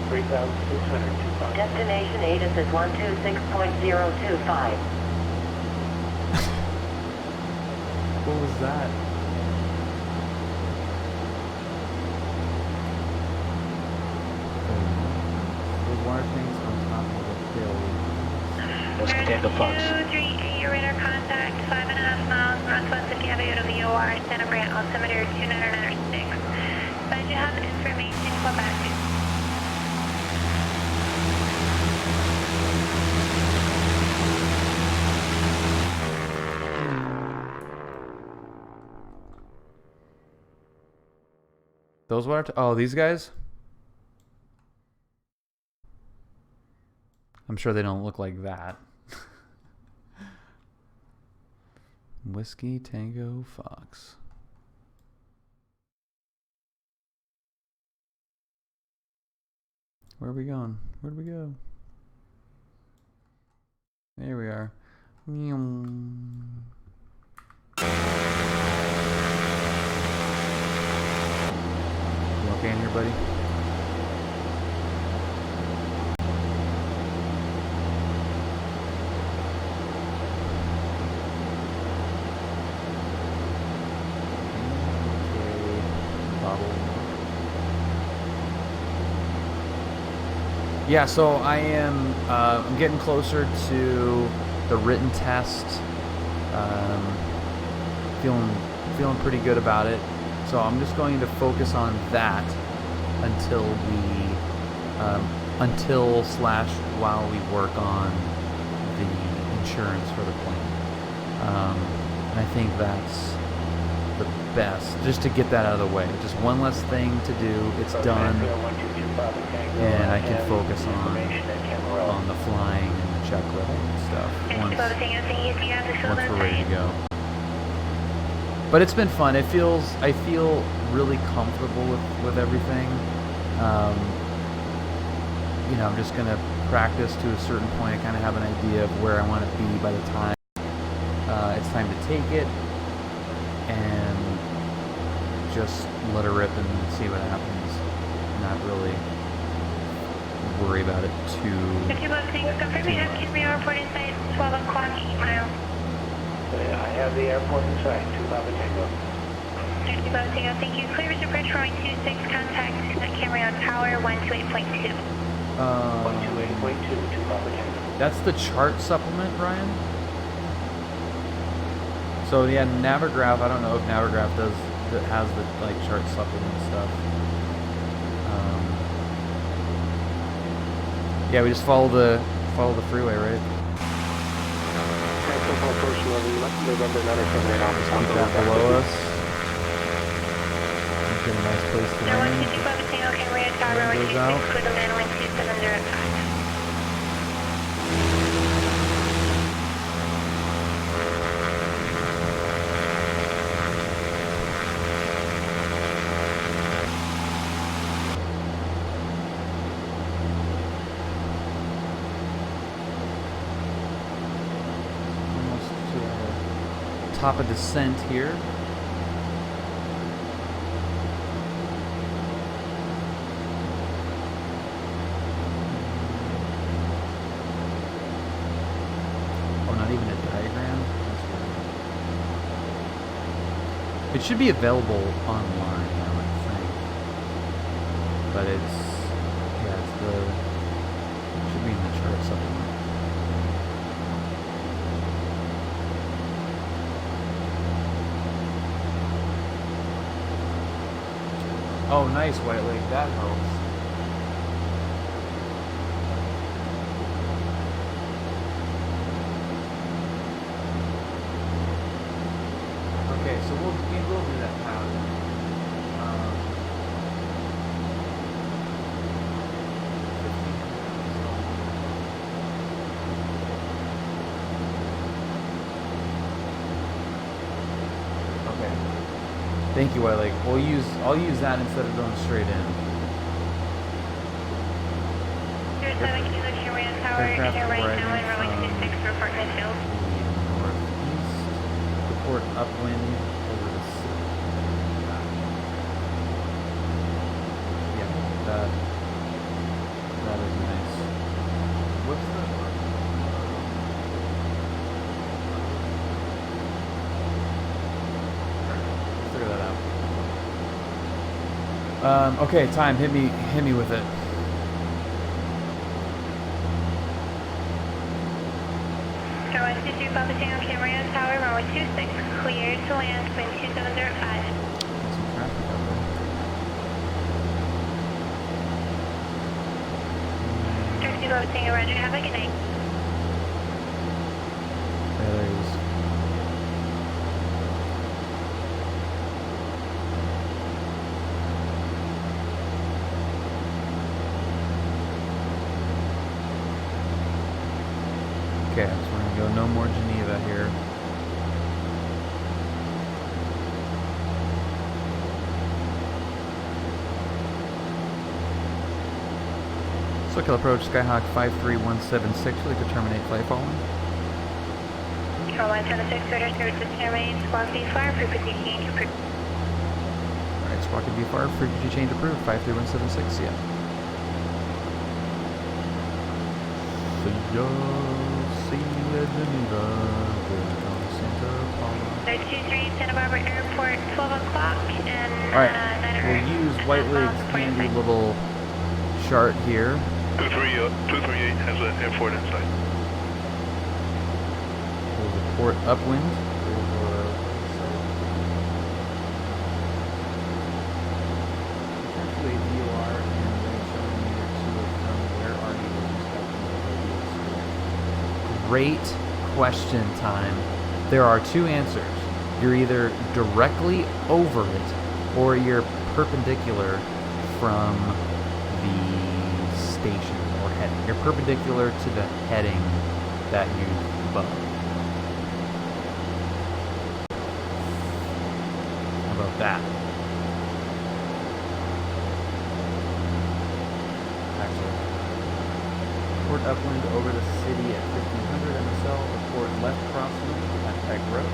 S6: 3,600.
S10: Destination ATIS is 126.025.
S1: What was that? Those water tanks on top of the hill.
S11: Let's take the Fox.
S9: 238, your radar contact, 5.5 miles northwest of Aviation VOR, Santa Paula, altimeter 2996. Glad you have information, Quebec.
S1: Those water oh, these guys? I'm sure they don't look like that. Whiskey Tango Fox. Where are we going? Where'd we go? There we are. buddy. Yeah, so I am. I'm getting closer to the written test. Feeling pretty good about it. So I'm just going to focus on that until while we work on the insurance for the plane. And I think that's the best, just to get that out of the way. Just one less thing to do. It's done, and I can focus on the flying and the checklist and stuff once we're ready to go. But it's been fun. I feel really comfortable with everything. I'm just gonna practice to a certain point. I kind of have an idea of where I want to be by the time it's time to take it, and just let her rip and see what happens. Not really worry about it too much.
S9: Airport inside 12 o'clock, 8 miles.
S11: I have the airport inside, 2 Papa Tango.
S9: 30 Papa Tango, thank you. Clear as approach runway 26, contact Cameron Tower 128.2.
S11: 128.2, 2 Papa Tango.
S1: That's the chart supplement, Ryan? So yeah, Navigraph, I don't know if Navigraph has the chart supplement stuff. Yeah, we just follow the freeway, right?
S11: November 978 office.
S1: Keep that below us. Get a nice place to land. Goes out. Top of descent here. Oh, not even a diagram? It should be available online, I would think. But it should be in the chart supplement. Oh, nice, White Lake. That helps. Okay, so we'll do that pattern. Thank you, White Lake. I'll use that instead of going straight in.
S9: Aircraft
S1: northeast. Report upwind over the city. Yeah, that is nice. What's the figure that out. Okay, time. Hit me with it.
S9: Starwest 22 Papa Tango Cameron Tower, runway 26, cleared to land, wind 2705.
S1: Some traffic out there.
S9: 32 Papa Tango, roger, have a good night.
S1: Yeah, there he is. Okay, so we're gonna go no more Geneva here. Circle approach, Skyhawk 53176, really to terminate flight following.
S9: 176, order services terminate, squawk B4, frequency change.
S1: Alright, Alright, Squawk and VFR, frequency change approved, 53176, see ya. See ya, Geneva, Santa Paula.
S9: 923 Santa Barbara Airport, 12 o'clock, and
S1: Alright, we'll use White Lake's handy little chart here.
S12: 238 has an airport inside.
S1: We'll report upwind. Great question time. There are two answers. You're either directly over it or you're perpendicular from the station or heading. You're perpendicular to the heading that you've bugged. How about that? Excellent. Report upwind over the city at 1500 MSL. Report left crosswind at Peg Road.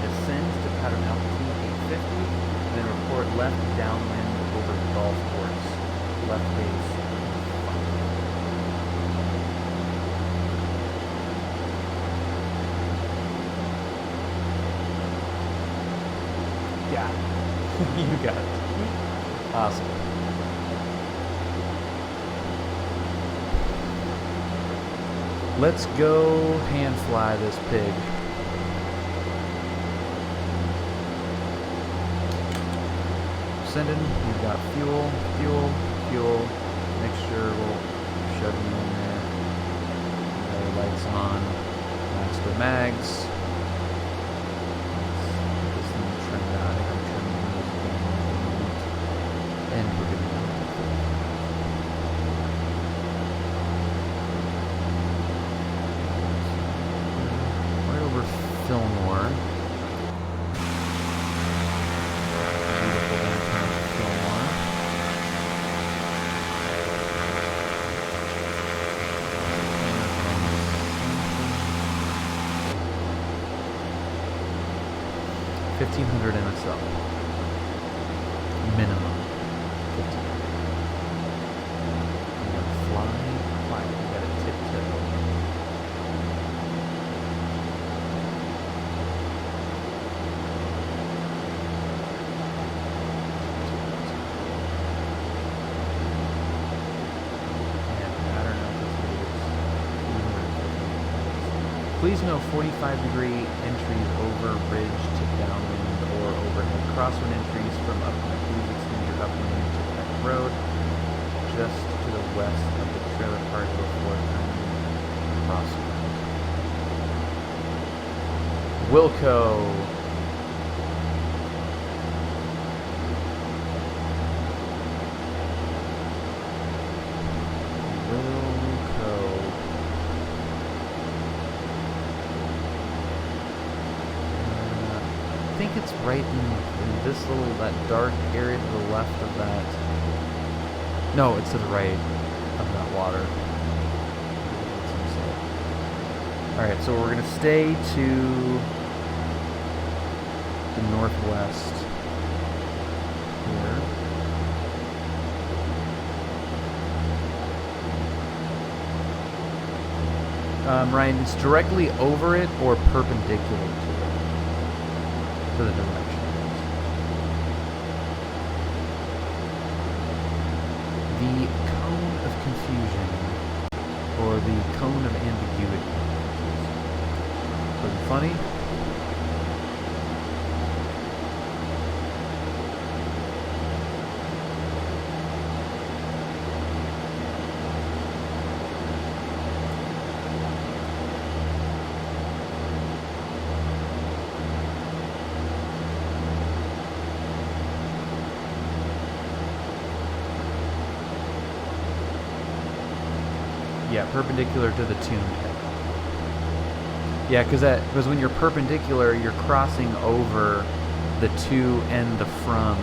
S1: Descend to pattern altitude 850. And then report left downwind over the golf course. Left base. Yeah. You got it. Awesome. Let's go hand fly this pig. Sending, we've got fuel, mixture, we'll shove you in there. Lights on, master mags. This thing trimmed out, I'm trimming those again. And we're good to go. Fillmore. Beautiful downtown Fillmore. $1,500 MSL. Minimum. 1,500. I'm gonna fly quiet. We gotta tiptoe. Please know 45-degree entries over ridge to downwind or overhead crosswind entries from upwind. Please extend your upwind to Peck Road, just to the west of the trailer park before crosswind. Wilco. I think it's right in this little, that dark area to the left of that. No, it's to the right of that water. Alright, so we're going to stay to the northwest here. Ryan, it's directly over it or perpendicular to it? To the direction. The cone of confusion, or the cone of ambiguity. Pretty funny. Yeah, perpendicular to the tuned head. Yeah, because when you're perpendicular, you're crossing over the to and the from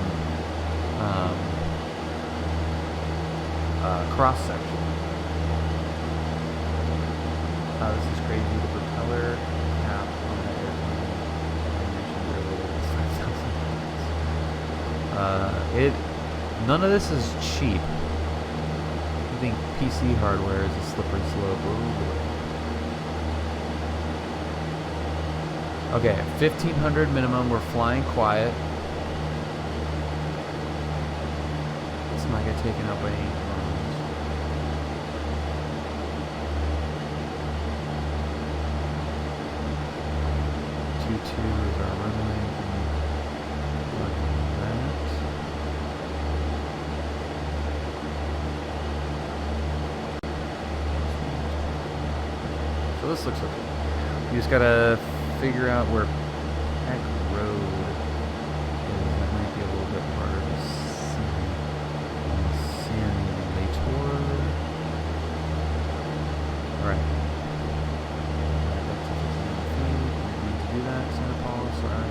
S1: cross section. This is crazy. The propeller cap on that airplane I mentioned earlier is $5,000. None of this is cheap. I think PC hardware is a slippery slope. Oh, boy. Okay, 1500 minimum. We're flying quiet. Let's not get taken out by any drones. 22 is our runway. So this looks okay. You just gotta figure out where Peck Road is. That might be a little bit harder to see. Simulator. Alright. Need to do that. Santa Paula, sorry.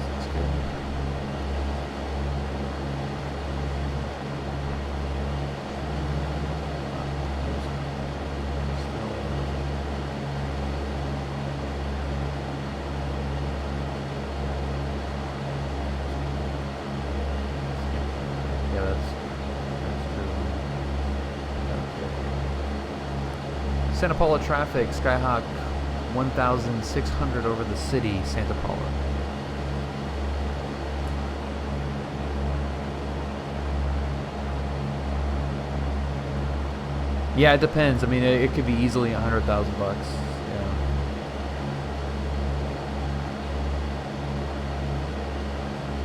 S1: That's good. Yeah, that's true. Okay. Santa Paula traffic, Skyhawk 1,600 over the city, Santa Paula. Yeah, it depends. I mean, it could be easily $100,000 bucks. Yeah.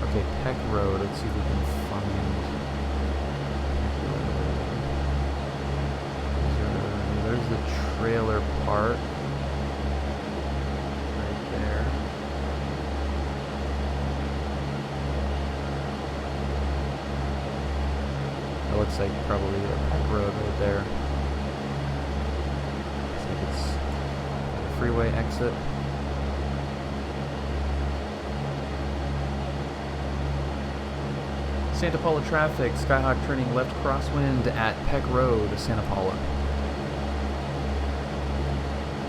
S1: Okay, Peck Road. Let's see if we can find. There's the trailer park right there. That looks like probably a Peck Road right there. Looks like it's a freeway exit. Santa Paula traffic, Skyhawk turning left crosswind at Peck Road, Santa Paula.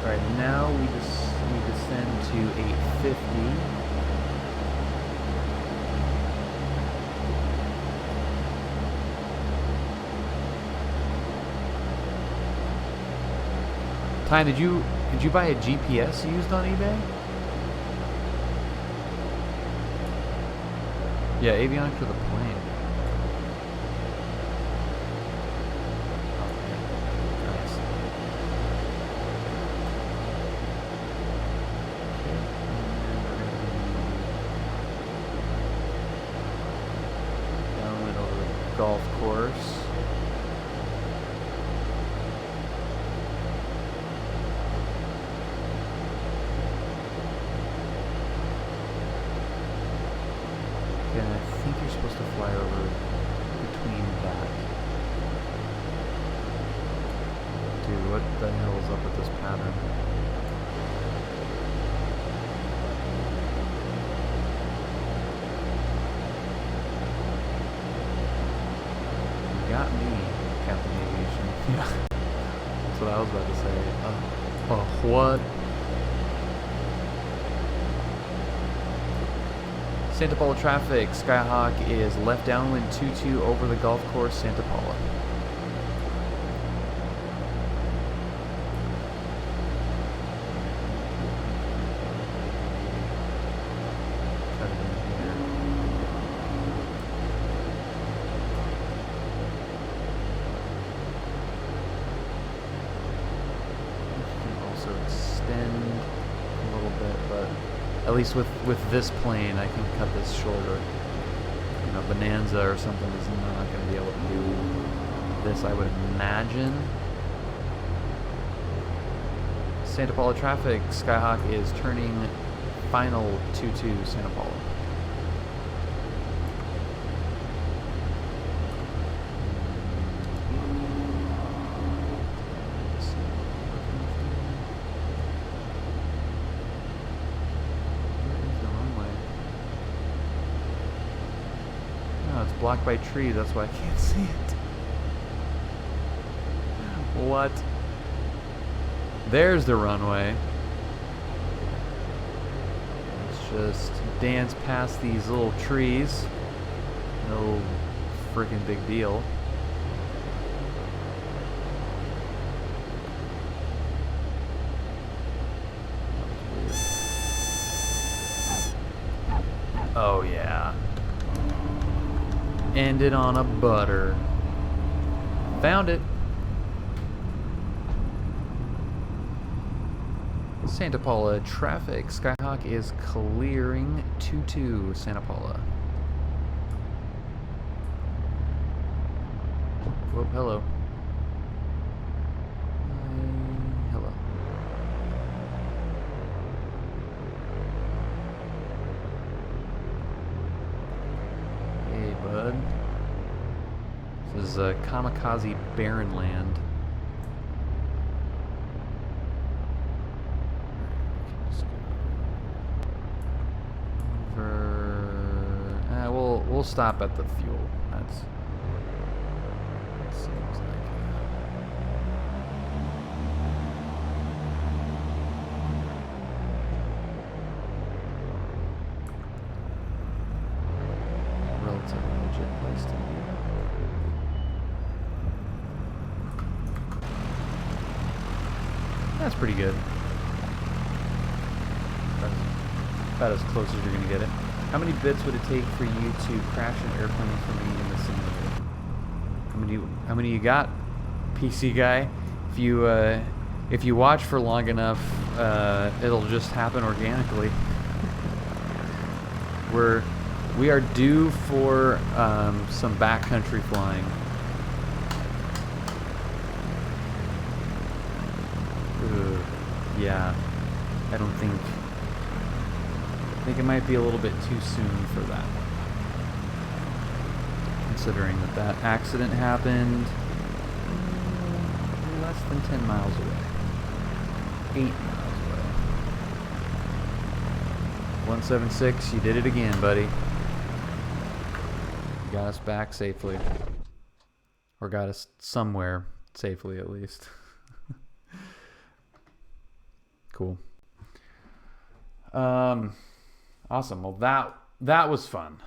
S1: Alright, now we descend to 850. Ty, did you buy a GPS used on eBay? Yeah, avionics for the plane. Okay, nice. Downwind over the golf course. And I think you're supposed to fly over between that. Dude, what the hell is up with this pattern? You got me, Captain Aviation. Yeah. That's what I was about to say. Oh, what? Santa Paula traffic, Skyhawk is left downwind 22 over the golf course, Santa Paula. Cut it in here. You can also extend a little bit, but at least with this plane, I can cut this shorter. You know, Bonanza or something is not going to be able to do this, I would imagine. Santa Paula traffic, Skyhawk is turning final 22 Santa Paula. It's blocked by trees, that's why I can't see it. What? There's the runway. Just dance past these little trees. No freaking big deal. Oh yeah. Ended on a butter. Found it. Santa Paula traffic. Skyhawk is clearing 22 Santa Paula. Whoop, hello. Hello. Hey, bud. This is Kamikaze Barren Land. We'll stop at the fuel. That seems like a relatively legit place to be. That's pretty good. About as close as you're gonna get it. How many bits would it take for you to crash an airplane for me in the simulator? How many you got, PC guy? If you watch for long enough, it'll just happen organically. We are due for some backcountry flying. Yeah, I think it might be a little bit too soon for that. Considering that accident happened less than 10 miles away. 8 miles away. 176, you did it again, buddy. You got us back safely. Or got us somewhere safely, at least. Cool. Awesome. Well, that was fun.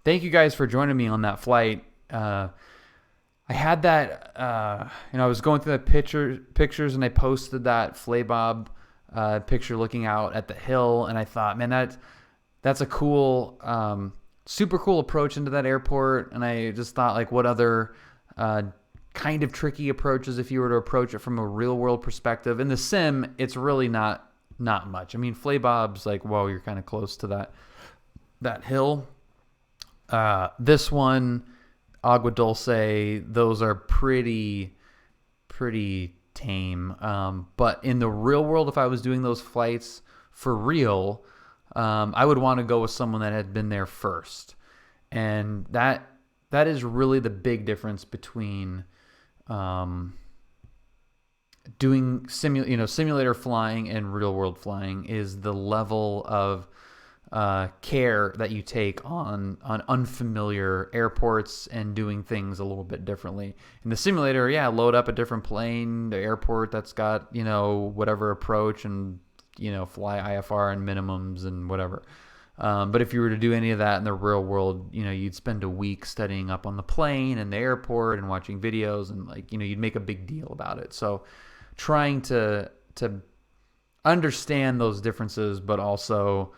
S1: Thank you guys for joining me on that flight. I had that, I was going through the pictures and I posted that Flay Bob picture looking out at the hill, and I thought, man, that's a cool, super cool approach into that airport. And I just thought, like, what other kind of tricky approaches if you were to approach it from a real world perspective. In the sim, it's really not much. I mean, Flay Bob's like, whoa, you're kind of close to that hill. This one, Agua Dulce, those are pretty tame. But in the real world, if I was doing those flights for real, I would want to go with someone that had been there first. And that is really the big difference between doing simulator flying and real world flying, is the level of care that you take on unfamiliar airports and doing things a little bit differently. In the simulator, yeah, load up a different plane, the airport that's got, whatever approach, and, fly IFR and minimums and whatever. But if you were to do any of that in the real world, you'd spend a week studying up on the plane and the airport and watching videos, and you'd make a big deal about it. So trying to understand those differences, but also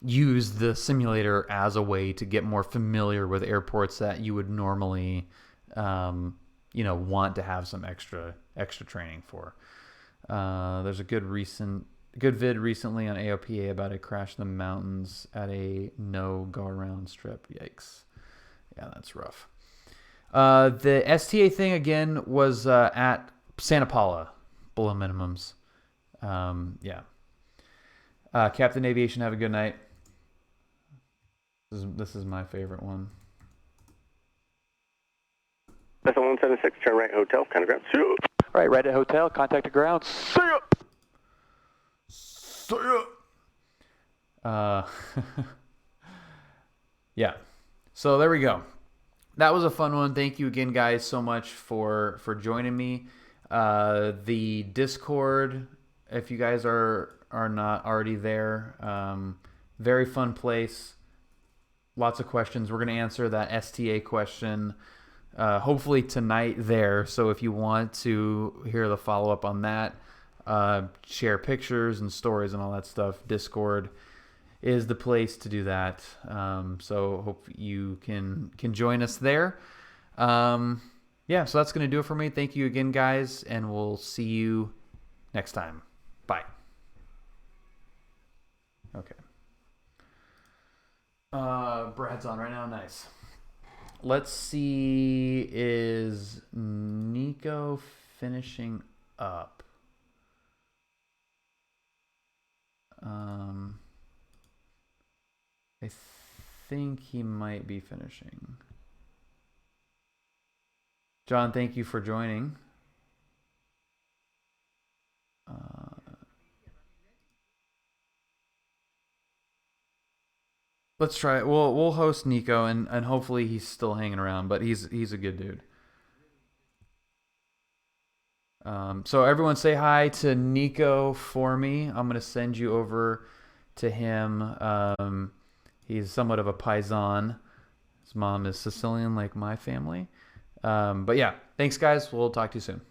S1: use the simulator as a way to get more familiar with airports that you would normally, want to have some extra training for. There's a good vid recently on AOPA about a crash in the mountains at a no go around strip. Yikes. Yeah, that's rough. The STA thing again was at Santa Paula, below minimums. Yeah. Captain Aviation, have a good night. This is my favorite one.
S3: Vessel 176, turn right, hotel, kind of ground. See ya.
S7: All right, right at hotel, contact the ground. See ya.
S1: See ya. Yeah. So there we go. That was a fun one. Thank you again, guys, so much for joining me. The Discord, if you guys are are not already there. Very fun place. Lots of questions. We're going to answer that STA question hopefully tonight there. So if you want to hear the follow-up on that, share pictures and stories and all that stuff, Discord is the place to do that. So hope you can join us there. Yeah, so that's going to do it for me. Thank you again, guys, and we'll see you next time. Bye. Okay. Brad's on right now. Nice. Let's see. Is Nico finishing up? I think he might be finishing. John, thank you for joining. Let's try it. We'll host Nico, and hopefully he's still hanging around, but he's a good dude. So everyone say hi to Nico for me. I'm going to send you over to him. He's somewhat of a paisan. His mom is Sicilian like my family. But yeah, thanks guys. We'll talk to you soon.